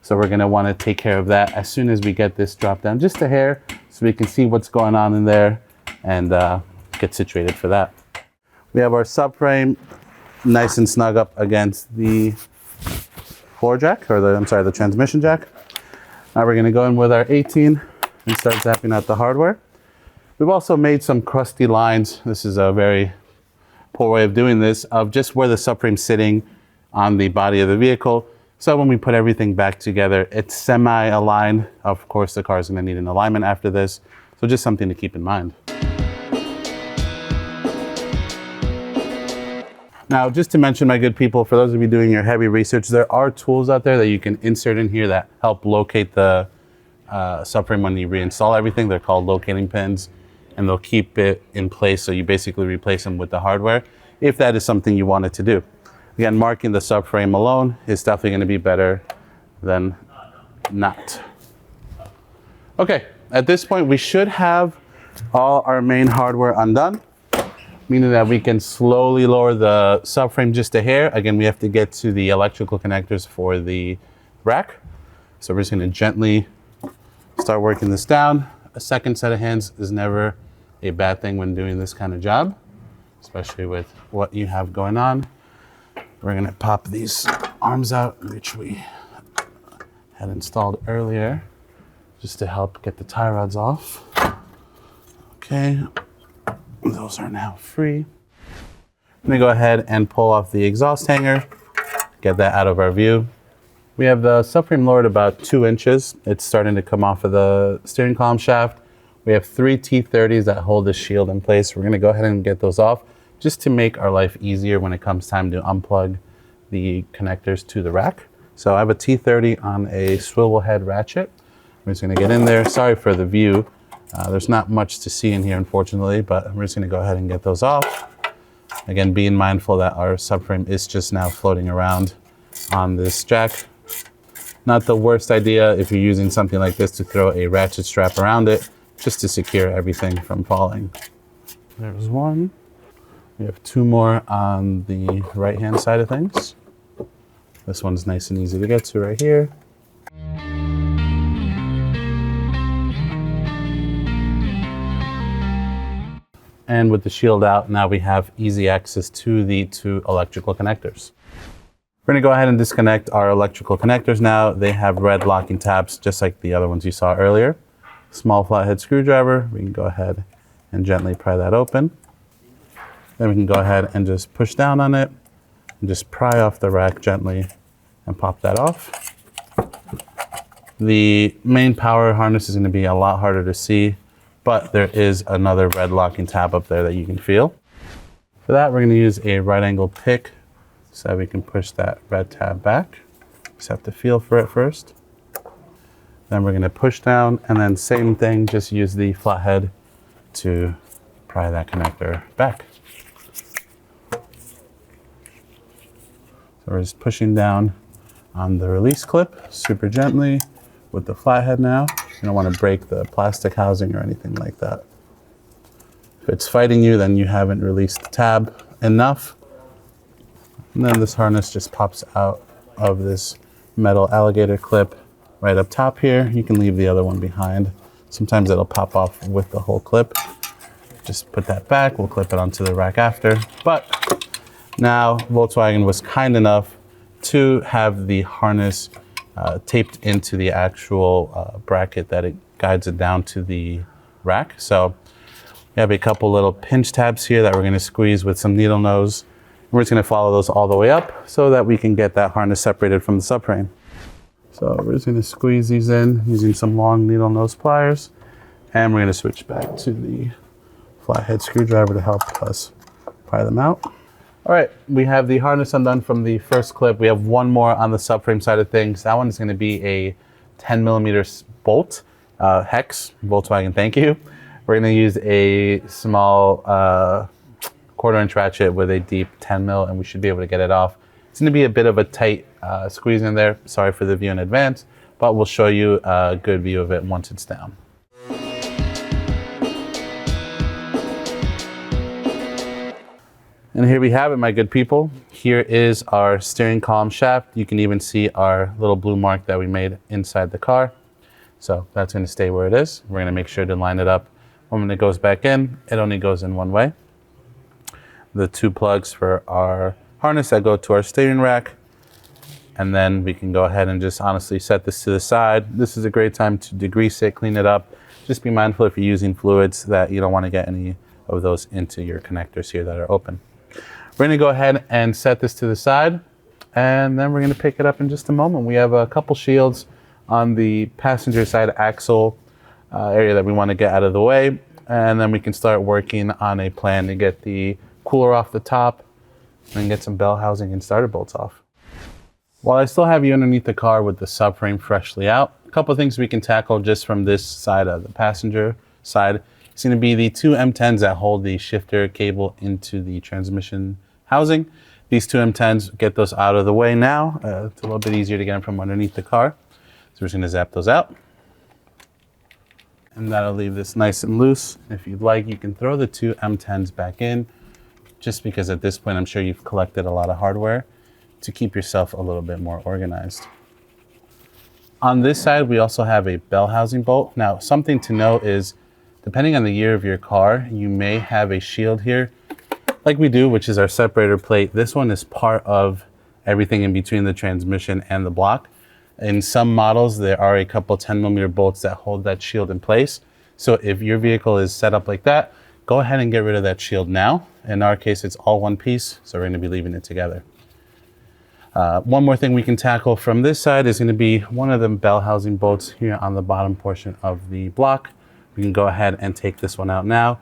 So we're gonna wanna take care of that as soon as we get this dropped down just a hair so we can see what's going on in there and get situated for that. We have our subframe nice and snug up against the floor jack, or the transmission jack. Now we're gonna go in with our 18 and start zapping out the hardware. We've also made some crusty lines. This is a very poor way of doing this, of just where the subframe's sitting on the body of the vehicle. So when we put everything back together, it's semi-aligned. Of course, the car is gonna need an alignment after this. So just something to keep in mind. Now, just to mention, my good people, for those of you doing your heavy research, there are tools out there that you can insert in here that help locate the subframe when you reinstall everything. They're called locating pins, and they'll keep it in place. So you basically replace them with the hardware, if that is something you wanted to do. Again, marking the subframe alone is definitely gonna be better than not. Okay, at this point, we should have all our main hardware undone, meaning that we can slowly lower the subframe just a hair. Again, we have to get to the electrical connectors for the rack. So we're just gonna gently start working this down. A second set of hands is never a bad thing when doing this kind of job, especially with what you have going on. We're gonna pop these arms out, which we had installed earlier, just to help get the tie rods off. Okay. Those are now free. I'm gonna go ahead and pull off the exhaust hanger, get that out of our view. We have the subframe lowered about 2 inches. It's starting to come off of the steering column shaft. We have 3 T30s that hold the shield in place. We're gonna go ahead and get those off just to make our life easier when it comes time to unplug the connectors to the rack. So I have a T30 on a swivel head ratchet. I'm just gonna get in there. Sorry for the view. There's not much to see in here, unfortunately, but we're just gonna go ahead and get those off. Again, being mindful that our subframe is just now floating around on this jack. Not the worst idea if you're using something like this to throw a ratchet strap around it, just to secure everything from falling. There's one. We have 2 more on the right-hand side of things. This one's nice and easy to get to right here. And with the shield out, now we have easy access to the two electrical connectors. We're gonna go ahead and disconnect our electrical connectors now. They have red locking tabs, just like the other ones you saw earlier. Small flathead screwdriver, we can go ahead and gently pry that open. Then we can go ahead and just push down on it and just pry off the rack gently and pop that off. The main power harness is gonna be a lot harder to see, but there is another red locking tab up there that you can feel. For that, we're gonna use a right angle pick so that we can push that red tab back. Just have to feel for it first. Then we're gonna push down, and then same thing, just use the flathead to pry that connector back. So we're just pushing down on the release clip super gently with the flathead now. You don't wanna break the plastic housing or anything like that. If it's fighting you, then you haven't released the tab enough. And then this harness just pops out of this metal alligator clip right up top here. You can leave the other one behind. Sometimes it'll pop off with the whole clip. Just put that back, we'll clip it onto the rack after. But now Volkswagen was kind enough to have the harness taped into the actual bracket that it guides it down to the rack. So we have a couple little pinch tabs here that we're gonna squeeze with some needle nose. We're just gonna follow those all the way up so that we can get that harness separated from the subframe. So we're just gonna squeeze these in using some long needle nose pliers, and we're gonna switch back to the flathead screwdriver to help us pry them out. All right, we have the harness undone from the first clip. We have one more on the subframe side of things. That one is gonna be a 10mm bolt, hex, Volkswagen, thank you. We're gonna use a small 1/4" ratchet with a deep 10mm, and we should be able to get it off. It's gonna be a bit of a tight squeeze in there. Sorry for the view in advance, but we'll show you a good view of it once it's down. And here we have it, my good people. Here is our steering column shaft. You can even see our little blue mark that we made inside the car. So that's gonna stay where it is. We're gonna make sure to line it up. When it goes back in, it only goes in one way. The two plugs for our harness that go to our steering rack. And then we can go ahead and just honestly set this to the side. This is a great time to degrease it, clean it up. Just be mindful if you're using fluids that you don't want to get any of those into your connectors here that are open. We're gonna go ahead and set this to the side, and then we're gonna pick it up in just a moment. We have a couple shields on the passenger side axle area that we want to get out of the way, and then we can start working on a plan to get the cooler off the top and get some bell housing and starter bolts off. While I still have you underneath the car with the subframe freshly out, a couple of things we can tackle just from this side of the passenger side. It's going to be the two M10s that hold the shifter cable into the transmission housing. These two M10s, get those out of the way now. It's a little bit easier to get them from underneath the car. So we're just going to zap those out. And that'll leave this nice and loose. If you'd like, you can throw the two M10s back in, just because at this point, I'm sure you've collected a lot of hardware to keep yourself a little bit more organized. On this side, we also have a bell housing bolt. Now, something to note is, depending on the year of your car, you may have a shield here, like we do, which is our separator plate. This one is part of everything in between the transmission and the block. In some models, there are a couple 10mm bolts that hold that shield in place. So if your vehicle is set up like that, go ahead and get rid of that shield now. In our case, it's all one piece, so we're gonna be leaving it together. One more thing we can tackle from this side is gonna be one of the bell housing bolts here on the bottom portion of the block. We can go ahead and take this one out now.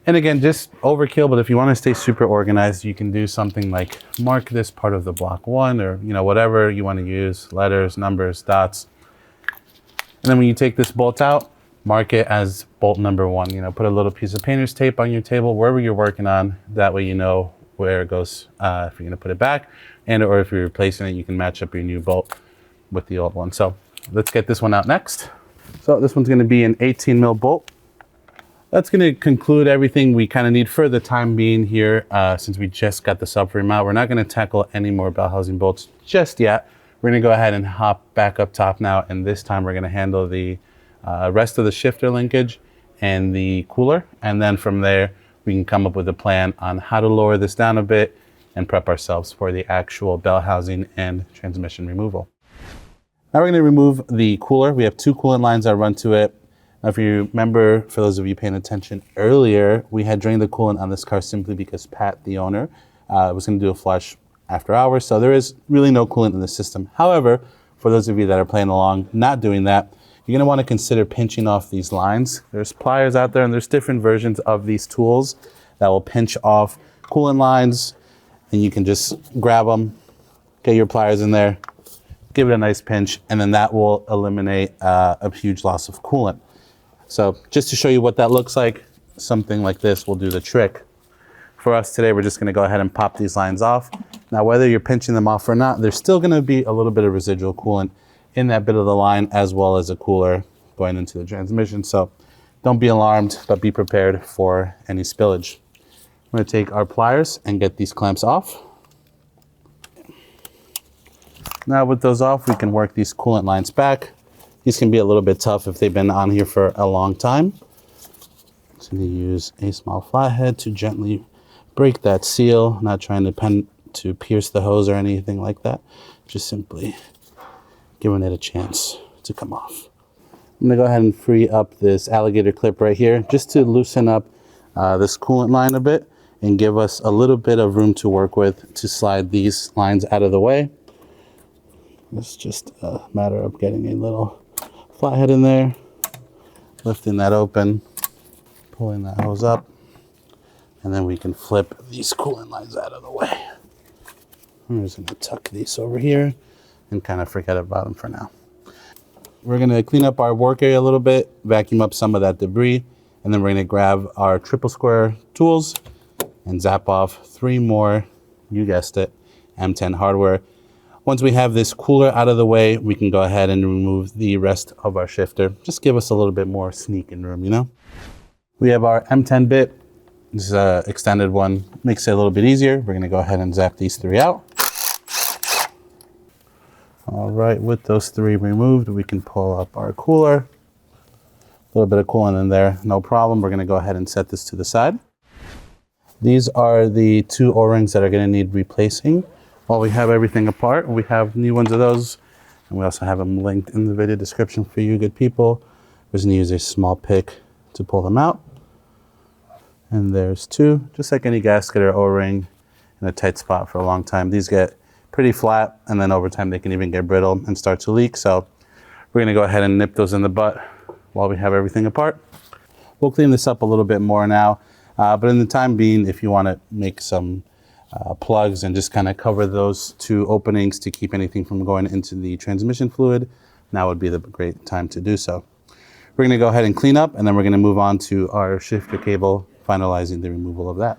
And again, just overkill, but if you wanna stay super organized, you can do something like mark this part of the block 1, or whatever you wanna use, letters, numbers, dots. And then when you take this bolt out, mark it as bolt number 1. Put a little piece of painter's tape on your table, wherever you're working on. That way you know where it goes if you're gonna put it back, or if you're replacing it, you can match up your new bolt with the old one. So let's get this one out next. So this one's gonna be an 18mm bolt. That's gonna conclude everything we kind of need for the time being here, since we just got the subframe out. We're not gonna tackle any more bell housing bolts just yet. We're gonna go ahead and hop back up top now, and this time we're gonna handle the rest of the shifter linkage and the cooler. And then from there, we can come up with a plan on how to lower this down a bit and prep ourselves for the actual bell housing and transmission removal. Now we're going to remove the cooler. We have 2 coolant lines that run to it. Now, if you remember, for those of you paying attention earlier, we had drained the coolant on this car simply because Pat, the owner, was going to do a flush after hours. So there is really no coolant in the system. However, for those of you that are playing along, not doing that, you're going to want to consider pinching off these lines. There's pliers out there, and there's different versions of these tools that will pinch off coolant lines, and you can just grab them, get your pliers in there, give it a nice pinch, and then that will eliminate a huge loss of coolant. So just to show you what that looks like, something like this will do the trick. For us today, we're just going to go ahead and pop these lines off. Now, whether you're pinching them off or not, there's still going to be a little bit of residual coolant in that bit of the line, as well as a cooler going into the transmission. So don't be alarmed, but be prepared for any spillage. I'm going to take our pliers and get these clamps off. Now with those off, we can work these coolant lines back. These can be a little bit tough if they've been on here for a long time. So I'm going to use a small flathead to gently break that seal, not trying to pierce the hose or anything like that. Just simply giving it a chance to come off. I'm going to go ahead and free up this alligator clip right here just to loosen up this coolant line a bit and give us a little bit of room to work with to slide these lines out of the way. It's just a matter of getting a little flathead in there, lifting that open, pulling that hose up, and then we can flip these coolant lines out of the way. I'm just going to tuck these over here and kind of forget about them for now. We're going to clean up our work area a little bit, vacuum up some of that debris, and then we're going to grab our triple square tools and zap off 3 more, you guessed it, M10 hardware. Once we have this cooler out of the way, we can go ahead and remove the rest of our shifter. Just give us a little bit more sneaking room, you know? We have our M10 bit. This is an extended one. Makes it a little bit easier. We're gonna go ahead and zap these 3 out. All right, with those 3 removed, we can pull up our cooler. A little bit of coolant in there, no problem. We're gonna go ahead and set this to the side. These are the 2 O-rings that are gonna need replacing. While we have everything apart, we have new ones of those, and we also have them linked in the video description for you good people. We're just gonna use a small pick to pull them out. And there's 2, just like any gasket or O-ring in a tight spot for a long time. These get pretty flat, and then over time they can even get brittle and start to leak. So we're gonna go ahead and nip those in the butt while we have everything apart. We'll clean this up a little bit more now, but in the time being, if you wanna make some plugs and just kind of cover those 2 openings to keep anything from going into the transmission fluid, now would be the great time to do so. We're going to go ahead and clean up, and then we're going to move on to our shifter cable, finalizing the removal of that.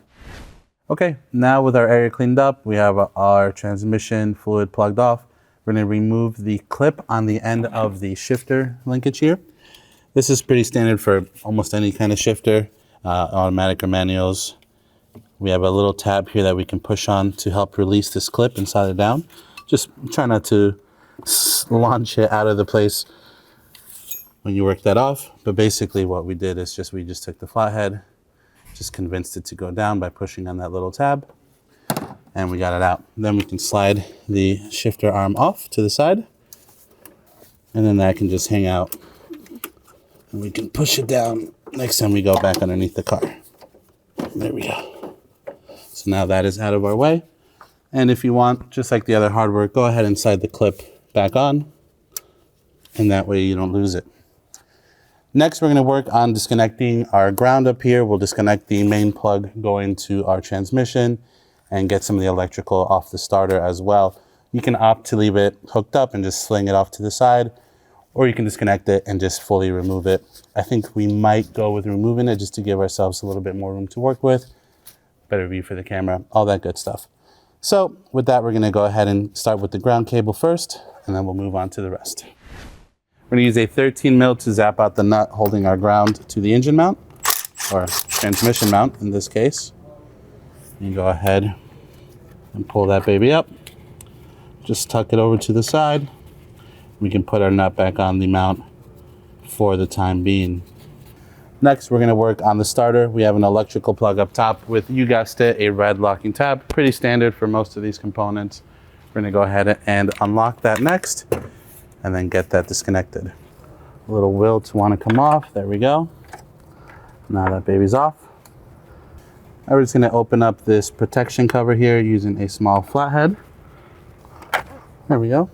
Okay, now with our area cleaned up, we have our transmission fluid plugged off. We're going to remove the clip on the end of the shifter linkage here. This is pretty standard for almost any kind of shifter, automatic or manuals. We have a little tab here that we can push on to help release this clip and slide it down. Just try not to launch it out of the place when you work that off. But basically what we did is we just took the flathead, just convinced it to go down by pushing on that little tab, and we got it out. Then we can slide the shifter arm off to the side, and then that can just hang out. And we can push it down next time we go back underneath the car. There we go. So now that is out of our way. And if you want, just like the other hardware, go ahead and slide the clip back on, and that way you don't lose it. Next, we're going to work on disconnecting our ground up here. We'll disconnect the main plug going to our transmission and get some of the electrical off the starter as well. You can opt to leave it hooked up and just sling it off to the side, or you can disconnect it and just fully remove it. I think we might go with removing it just to give ourselves a little bit more room to work with. Better view for the camera, all that good stuff. So with that, we're going to go ahead and start with the ground cable first, and then we'll move on to the rest. We're going to use a 13 mil to zap out the nut holding our ground to the engine mount, or transmission mount in this case. You go ahead and pull that baby up. Just tuck it over to the side. We can put our nut back on the mount for the time being. Next, we're gonna work on the starter. We have an electrical plug up top with, you guessed it, a red locking tab. Pretty standard for most of these components. We're gonna go ahead and unlock that next, and then get that disconnected. A little will to wanna come off, there we go. Now that baby's off. Now we're just gonna open up this protection cover here using a small flathead. There we go.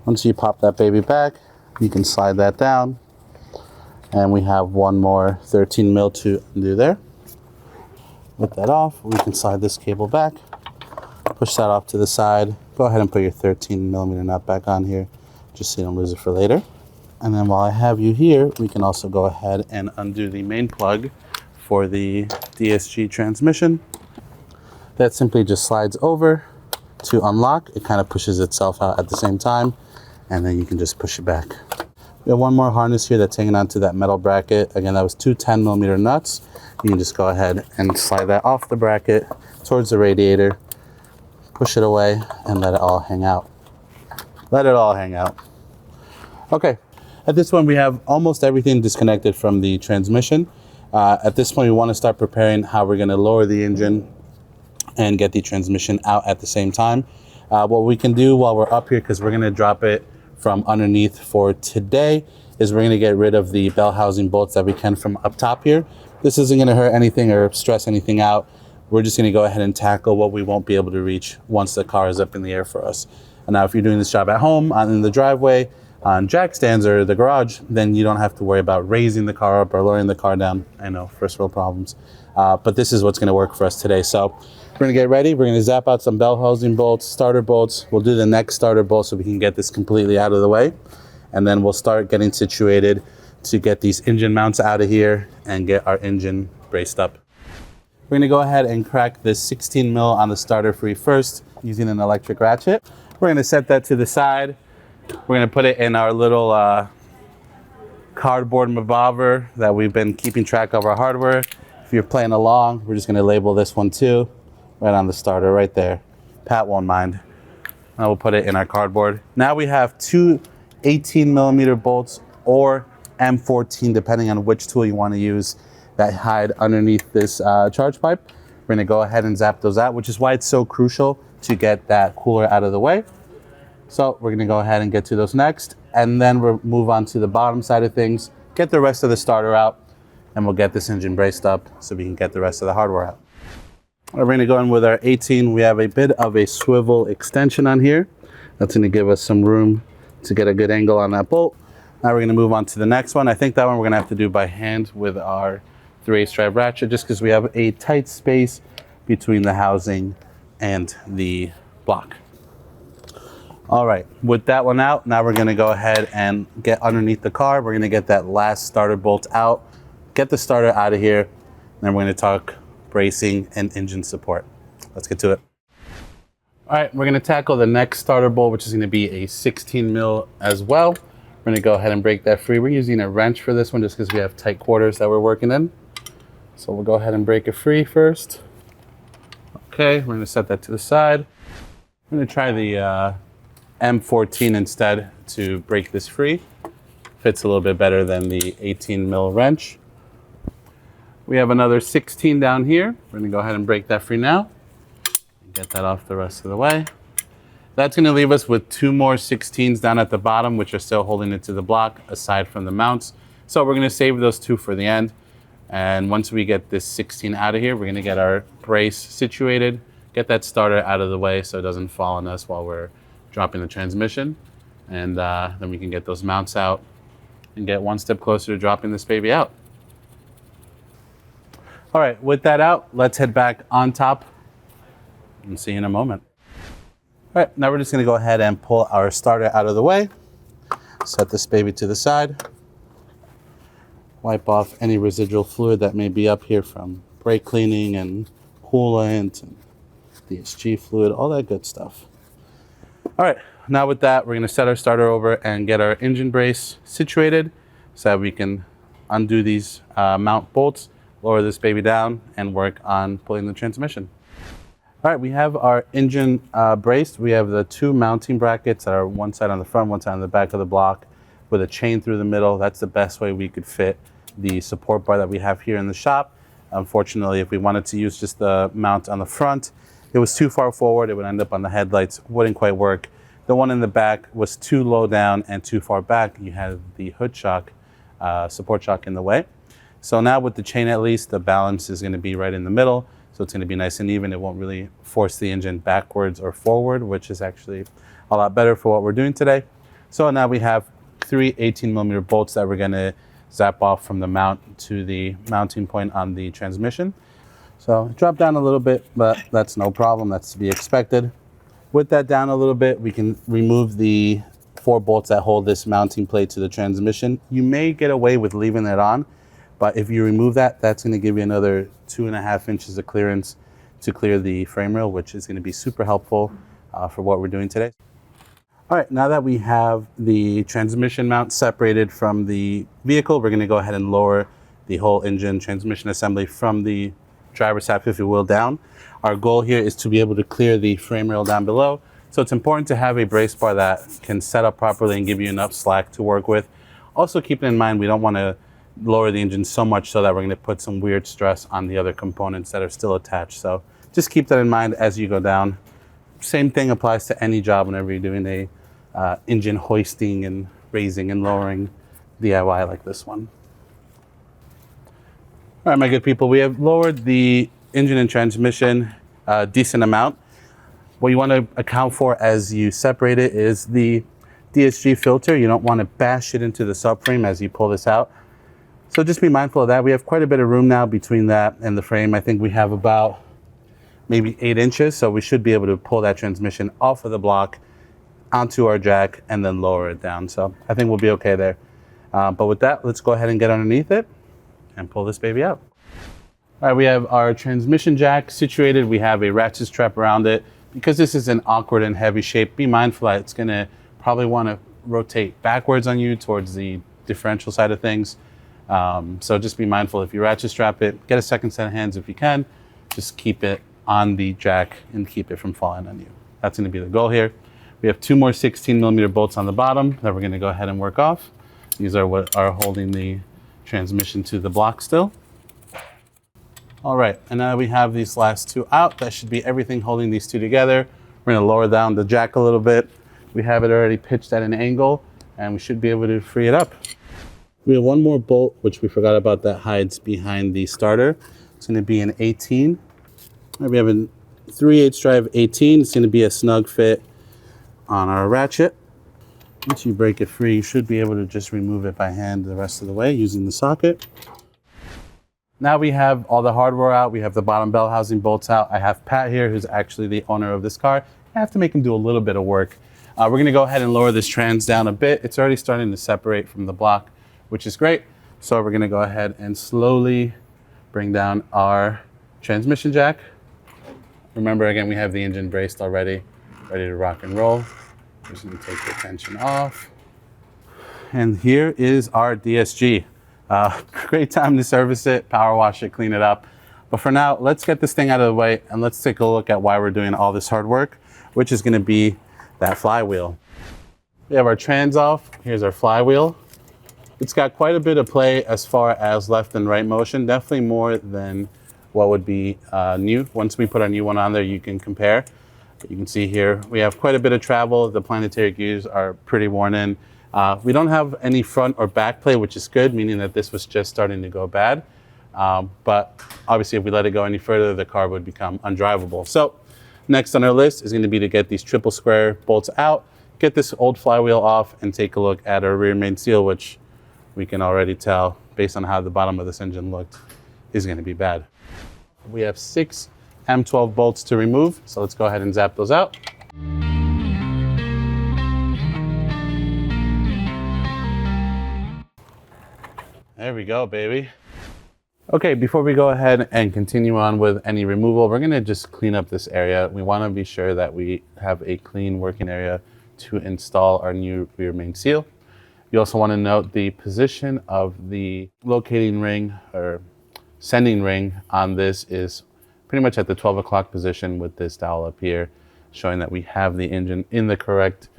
Once you pop that baby back, you can slide that down. And we have one more 13 mil to undo there. With that off, we can slide this cable back, push that off to the side. Go ahead and put your 13 millimeter nut back on here, just so you don't lose it for later. And then while I have you here, we can also go ahead and undo the main plug for the DSG transmission. That simply just slides over to unlock. It kind of pushes itself out at the same time, and then you can just push it back. We have one more harness here that's hanging onto that metal bracket. Again, that was two 10 millimeter nuts. You can just go ahead and slide that off the bracket towards the radiator, push it away, and let it all hang out. Let it all hang out. Okay, at this point we have almost everything disconnected from the transmission. At this point we want to start preparing how we're going to lower the engine and get the transmission out at the same time. What we can do while we're up here, because we're going to drop it from underneath for today, is we're going to get rid of the Bellhousing bolts that we can from up top here. This isn't going to hurt anything or stress anything out. We're just going to go ahead and tackle what we won't be able to reach once the car is up in the air for us. And now if you're doing this job at home, in the driveway, on jack stands or the garage, then you don't have to worry about raising the car up or lowering the car down. I know, first world problems. But this is what's going to work for us today. So we're going to get ready. We're going to zap out some Bellhousing bolts, starter bolts. We'll do the next starter bolt so we can get this completely out of the way. And then we'll start getting situated to get these engine mounts out of here and get our engine braced up. We're going to go ahead and crack this 16 mil on the starter free first using an electric ratchet. We're going to set that to the side. We're going to put it in our little cardboard revolver that we've been keeping track of our hardware. If you're playing along, we're just going to label this one too, right on the starter right there. Pat won't mind. And we'll put it in our cardboard. Now we have two 18 millimeter bolts or M14, depending on which tool you want to use, that hide underneath this charge pipe. We're going to go ahead and zap those out, which is why it's so crucial to get that cooler out of the way. So we're going to go ahead and get to those next, and then we'll move on to the bottom side of things, get the rest of the starter out, and we'll get this engine braced up so we can get the rest of the hardware out. We're going to go in with our 18. We have a bit of a swivel extension on here. That's going to give us some room to get a good angle on that bolt. Now we're going to move on to the next one. I think that one we're going to have to do by hand with our 3/8 drive ratchet, just because we have a tight space between the housing and the block. All right, with that one out, now we're going to go ahead and get underneath the car. We're going to get that last starter bolt out, get the starter out of here, and then we're going to talk bracing and engine support. Let's get to it. All right, we're going to tackle the next starter bolt, which is going to be a 16 mil as well. We're going to go ahead and break that free. We're using a wrench for this one just because we have tight quarters that we're working in. So we'll go ahead and break it free first. Okay, we're going to set that to the side. I'm going to try the M14 instead to break this free. Fits a little bit better than the 18 mil wrench. We have another 16 down here. We're going to go ahead and break that free now. Get that off the rest of the way. That's going to leave us with two more 16s down at the bottom, which are still holding it to the block aside from the mounts. So we're going to save those two for the end. And once we get this 16 out of here, we're going to get our brace situated, get that starter out of the way so it doesn't fall on us while we're dropping the transmission. And then we can get those mounts out and get one step closer to dropping this baby out. All right, with that out, let's head back on top and see you in a moment. All right, now we're just going to go ahead and pull our starter out of the way. Set this baby to the side. Wipe off any residual fluid that may be up here from brake cleaning and coolant and DSG fluid, all that good stuff. All right, now with that, we're going to set our starter over and get our engine brace situated so that we can undo these mount bolts, lower this baby down, and work on pulling the transmission. All right, we have our engine braced. We have the two mounting brackets that are one side on the front, one side on the back of the block with a chain through the middle. That's the best way we could fit the support bar that we have here in the shop. Unfortunately, if we wanted to use just the mount on the front, it was too far forward. It would end up on the headlights, wouldn't quite work. The one in the back was too low down and too far back. You had the hood shock, support shock in the way. So now with the chain, at least, the balance is going to be right in the middle. So it's going to be nice and even. It won't really force the engine backwards or forward, which is actually a lot better for what we're doing today. So now we have 3 18mm bolts that we're going to zap off from the mount to the mounting point on the transmission. So drop down a little bit, but that's no problem. That's to be expected. With that down a little bit, we can remove the 4 bolts that hold this mounting plate to the transmission. You may get away with leaving it on, but if you remove that, that's going to give you another 2.5 inches of clearance to clear the frame rail, which is going to be super helpful for what we're doing today. All right, now that we have the transmission mount separated from the vehicle, we're going to go ahead and lower the whole engine transmission assembly from the driver's side, if you will, down. Our goal here is to be able to clear the frame rail down below. So it's important to have a brace bar that can set up properly and give you enough slack to work with. Also keep in mind, we don't want to lower the engine so much so that we're going to put some weird stress on the other components that are still attached. So just keep that in mind as you go down. Same thing applies to any job whenever you're doing a engine hoisting and raising and lowering DIY like this one. All right, my good people, we have lowered the engine and transmission a decent amount. What you want to account for as you separate it is the DSG filter. You don't want to bash it into the subframe as you pull this out. So just be mindful of that. We have quite a bit of room now between that and the frame. I think we have about maybe 8 inches, so we should be able to pull that transmission off of the block onto our jack and then lower it down. So I think we'll be okay there. But with that, let's go ahead and get underneath it and pull this baby out. All right, we have our transmission jack situated. We have a ratchet strap around it. Because this is an awkward and heavy shape, be mindful that it's gonna probably wanna rotate backwards on you towards the differential side of things. So just be mindful, if you ratchet strap it, get a second set of hands if you can, just keep it on the jack and keep it from falling on you. That's gonna be the goal here. We have 2 more 16mm bolts on the bottom that we're gonna go ahead and work off. These are what are holding the transmission to the block still. All right, and now we have these last 2 out. That should be everything holding these 2 together. We're gonna lower down the jack a little bit. We have it already pitched at an angle and we should be able to free it up. We have 1 more bolt, which we forgot about, that hides behind the starter. It's gonna be an 18. We have a 3/8 drive 18. It's gonna be a snug fit on our ratchet. Once you break it free, you should be able to just remove it by hand the rest of the way using the socket. Now we have all the hardware out. We have the bottom bell housing bolts out. I have Pat here, who's actually the owner of this car. I have to make him do a little bit of work. We're gonna go ahead and lower this trans down a bit. It's already starting to separate from the block, which is great. So we're gonna go ahead and slowly bring down our transmission jack. Remember, again, we have the engine braced already, ready to rock and roll. Just gonna take the tension off. And here is our DSG. Great time to service it, power wash it, clean it up. But for now, let's get this thing out of the way and let's take a look at why we're doing all this hard work, which is gonna be that flywheel. We have our trans off. Here's our flywheel. It's got quite a bit of play as far as left and right motion, definitely more than what would be new. Once we put our new one on there, you can compare. You can see here, we have quite a bit of travel. The planetary gears are pretty worn in. We don't have any front or back play, which is good, meaning that this was just starting to go bad. But obviously if we let it go any further, the car would become undrivable. So next on our list is going to be to get these triple square bolts out, get this old flywheel off, and take a look at our rear main seal, which we can already tell based on how the bottom of this engine looked is going to be bad. We have 6 M12 bolts to remove, so let's go ahead and zap those out. There we go, baby. Okay, before we go ahead and continue on with any removal, we're gonna just clean up this area. We wanna be sure that we have a clean working area to install our new rear main seal. You also wanna note the position of the locating ring or sending ring on this is pretty much at the 12 o'clock position with this dowel up here, showing that we have the engine in the correct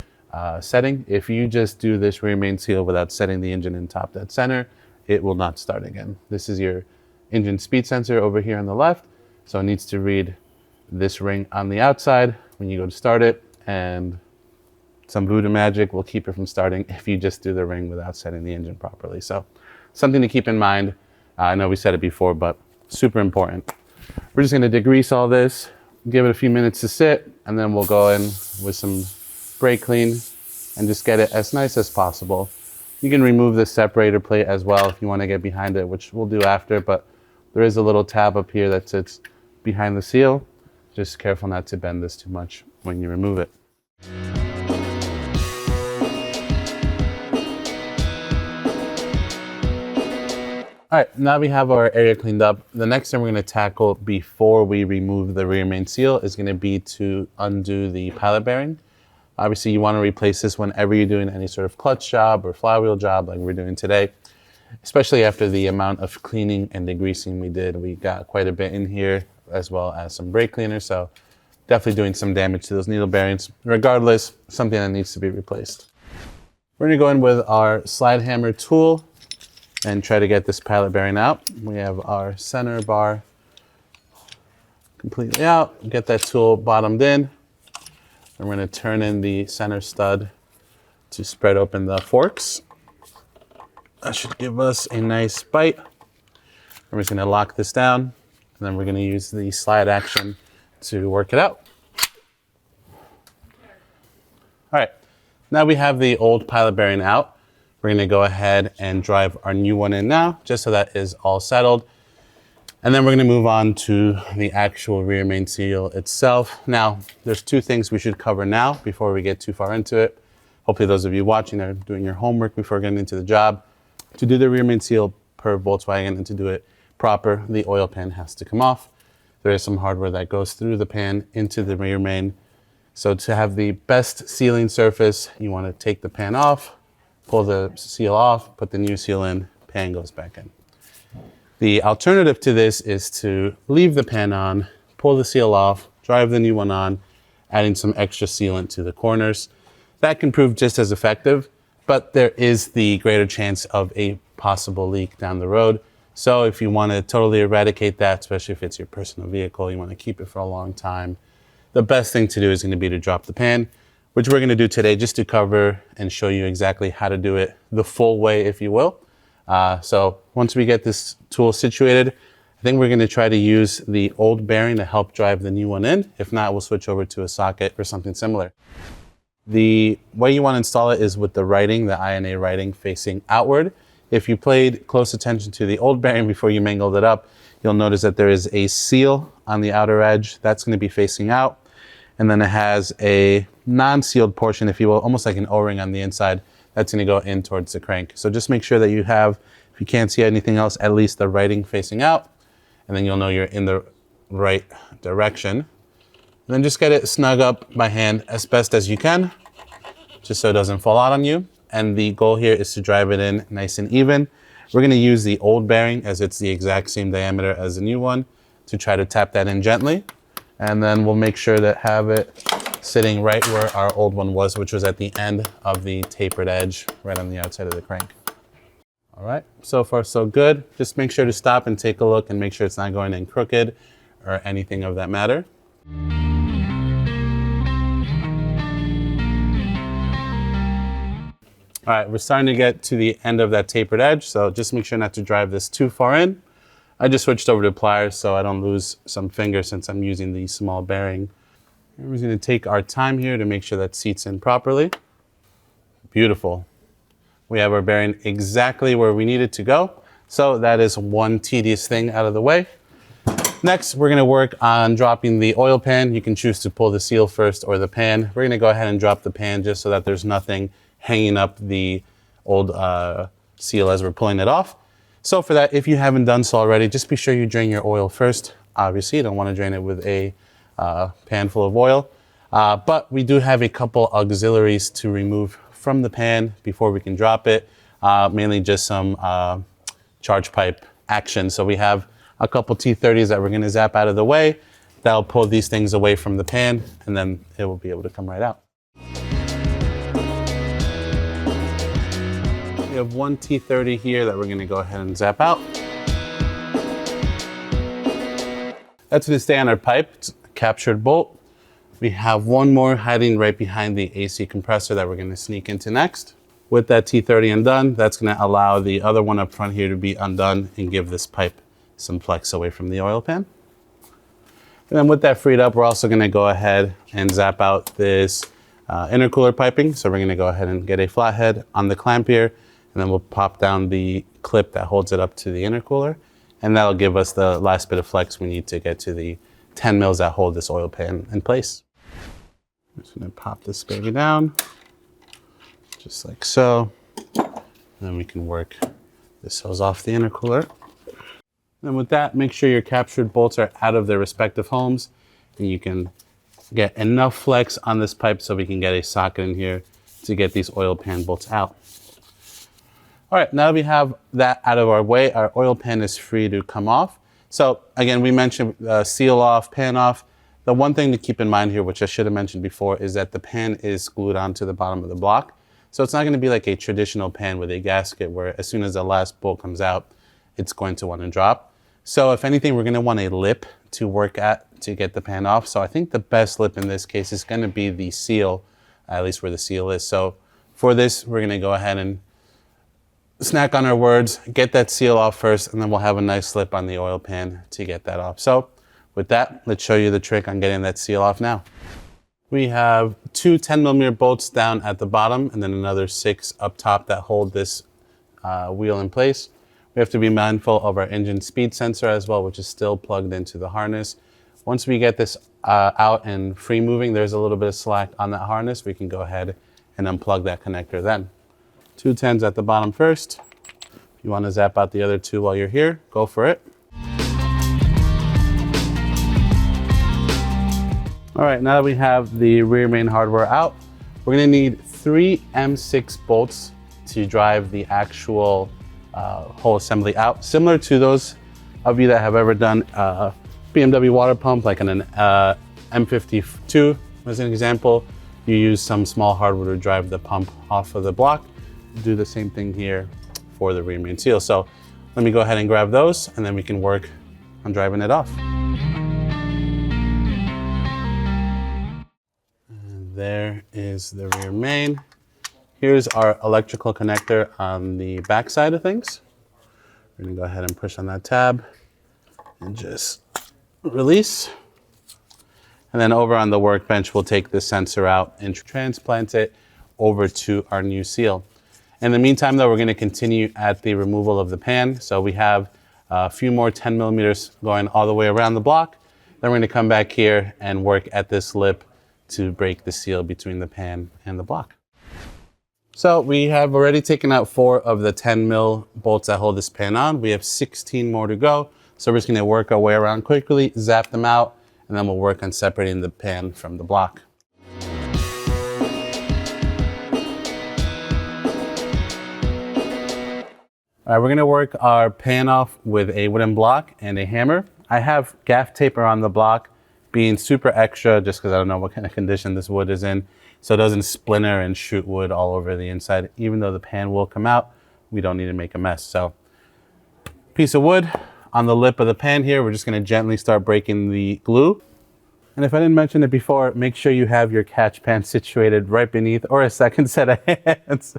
setting. If you just do this rear main seal without setting the engine in top dead center, it will not start again. This is your engine speed sensor over here on the left. So it needs to read this ring on the outside when you go to start it, and some voodoo magic will keep it from starting if you just do the ring without setting the engine properly. So something to keep in mind. I know we said it before, but super important. We're just going to degrease all this, give it a few minutes to sit, and then we'll go in with some brake clean and just get it as nice as possible. You can remove the separator plate as well if you want to get behind it, which we'll do after, but there is a little tab up here that sits behind the seal. Just careful not to bend this too much when you remove it. All right, now we have our area cleaned up. The next thing we're gonna tackle before we remove the rear main seal is gonna be to undo the pilot bearing. Obviously, you wanna replace this whenever you're doing any sort of clutch job or flywheel job like we're doing today, especially after the amount of cleaning and degreasing we did. We got quite a bit in here, as well as some brake cleaner, so definitely doing some damage to those needle bearings. Regardless, something that needs to be replaced. We're gonna go in with our slide hammer tool and try to get this pilot bearing out. We have our center bar completely out. Get that tool bottomed in. And we're gonna turn in the center stud to spread open the forks. That should give us a nice bite. We're just gonna lock this down, and then we're gonna use the slide action to work it out. All right, now we have the old pilot bearing out. We're gonna go ahead and drive our new one in now, just so that is all settled. And then we're gonna move on to the actual rear main seal itself. Now, there's two things we should cover now before we get too far into it. Hopefully those of you watching are doing your homework before getting into the job. To do the rear main seal per Volkswagen and to do it proper, the oil pan has to come off. There is some hardware that goes through the pan into the rear main. So to have the best sealing surface, you wanna take the pan off, pull the seal off, put the new seal in, pan goes back in. The alternative to this is to leave the pan on, pull the seal off, drive the new one on, adding some extra sealant to the corners. That can prove just as effective, but there is the greater chance of a possible leak down the road. So if you want to totally eradicate that, especially if it's your personal vehicle, you want to keep it for a long time, the best thing to do is going to be to drop the pan, which we're going to do today just to cover and show you exactly how to do it the full way, if you will. So once we get this tool situated, I think we're going to try to use the old bearing to help drive the new one in. If not, we'll switch over to a socket or something similar. The way you want to install it is with the writing, the INA writing facing outward. If you paid close attention to the old bearing before you mangled it up, you'll notice that there is a seal on the outer edge that's going to be facing out. And then it has a non-sealed portion, if you will, almost like an O-ring on the inside, that's going to go in towards the crank. So just make sure that you have, if you can't see anything else, at least the writing facing out, and then you'll know you're in the right direction. And then just get it snug up by hand as best as you can, just so it doesn't fall out on you. And the goal here is to drive it in nice and even. We're going to use the old bearing, as it's the exact same diameter as the new one, to try to tap that in gently. And then we'll make sure that have it sitting right where our old one was, which was at the end of the tapered edge, right on the outside of the crank. All right, so far so good. Just make sure to stop and take a look and make sure it's not going in crooked or anything of that matter. All right, we're starting to get to the end of that tapered edge, so just make sure not to drive this too far in. I just switched over to pliers so I don't lose some fingers since I'm using the small bearing. We're just gonna take our time here to make sure that seats in properly. Beautiful. We have our bearing exactly where we need it to go. So that is one tedious thing out of the way. Next, we're gonna work on dropping the oil pan. You can choose to pull the seal first or the pan. We're gonna go ahead and drop the pan just so that there's nothing hanging up the old seal as we're pulling it off. So for that, if you haven't done so already, just be sure you drain your oil first. Obviously, you don't want to drain it with a pan full of oil. But we do have a couple auxiliaries to remove from the pan before we can drop it, mainly just some charge pipe action. So we have a couple T30s that we're going to zap out of the way. That'll pull these things away from the pan, and then it will be able to come right out. have one T30 here that we're gonna go ahead and zap out. That's gonna stay on our pipe. It's a captured bolt. We have one more hiding right behind the AC compressor that we're gonna sneak into next. With that T30 undone, that's gonna allow the other one up front here to be undone and give this pipe some flex away from the oil pan. And then with that freed up, we're also gonna go ahead and zap out this intercooler piping. So we're gonna go ahead and get a flathead on the clamp here, and then we'll pop down the clip that holds it up to the intercooler. And that'll give us the last bit of flex we need to get to the 10 mils that hold this oil pan in place. I'm just gonna pop this baby down, just like so. And then we can work this hose off the intercooler. And with that, make sure your captured bolts are out of their respective homes, and you can get enough flex on this pipe so we can get a socket in here to get these oil pan bolts out. All right, now that we have that out of our way, our oil pan is free to come off. So again, we mentioned seal off, pan off. The one thing to keep in mind here, which I should have mentioned before, is that the pan is glued onto the bottom of the block. So it's not gonna be like a traditional pan with a gasket where as soon as the last bolt comes out, it's going to want to drop. So if anything, we're gonna want a lip to work at to get the pan off. So I think the best lip in this case is gonna be the seal, at least where the seal is. So for this, we're gonna go ahead and snack on our words, get that seal off first, and then we'll have a nice slip on the oil pan to get that off. So with that, let's show you the trick on getting that seal off now. We have two 10mm bolts down at the bottom and then another 6 up top that hold this wheel in place. We have to be mindful of our engine speed sensor as well, which is still plugged into the harness. Once we get this out and free moving, there's a little bit of slack on that harness. We can go ahead and unplug that connector then. 2 10s at the bottom first. If you want to zap out the other 2 while you're here, go for it. All right, now that we have the rear main hardware out, we're gonna need 3 M6 bolts to drive the actual whole assembly out. Similar to those of you that have ever done BMW water pump, like an M52 as an example, you use some small hardware to drive the pump off of the block. Do the same thing here for the rear main seal. So let me go ahead and grab those and then we can work on driving it off. And there is the rear main. Here's our electrical connector on the back side of things. We're gonna go ahead and push on that tab and just release. And then over on the workbench, we'll take the sensor out and transplant it over to our new seal. In the meantime, though, we're going to continue at the removal of the pan. So we have a few more 10mm going all the way around the block. Then we're going to come back here and work at this lip to break the seal between the pan and the block. So we have already taken out 4 of the 10mm bolts that hold this pan on. We have 16 more to go. So we're just going to work our way around quickly, zap them out, and then we'll work on separating the pan from the block. All right, we're gonna work our pan off with a wooden block and a hammer. I have gaff tape around the block, being super extra just because I don't know what kind of condition this wood is in, so it doesn't splinter and shoot wood all over the inside. Even though the pan will come out, we don't need to make a mess. So, piece of wood on the lip of the pan here, we're just gonna gently start breaking the glue. And if I didn't mention it before, make sure you have your catch pan situated right beneath or a second set of hands,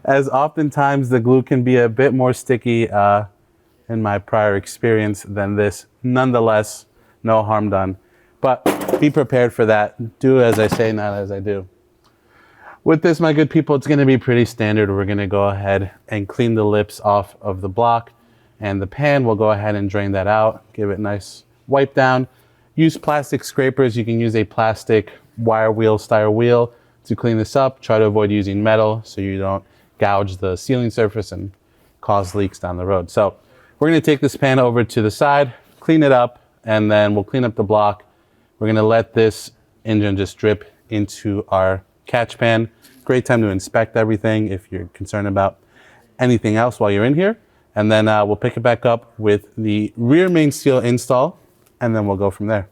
as oftentimes the glue can be a bit more sticky in my prior experience than this. Nonetheless, no harm done. But be prepared for that. Do as I say, not as I do. With this, my good people, it's gonna be pretty standard. We're gonna go ahead and clean the lips off of the block and the pan. We'll go ahead and drain that out, give it a nice wipe down. Use plastic scrapers. You can use a plastic wire wheel style wheel to clean this up. Try to avoid using metal so you don't gouge the sealing surface and cause leaks down the road. So we're gonna take this pan over to the side, clean it up, and then we'll clean up the block. We're gonna let this engine just drip into our catch pan. Great time to inspect everything if you're concerned about anything else while you're in here. And then we'll pick it back up with the rear main seal install, and then we'll go from there.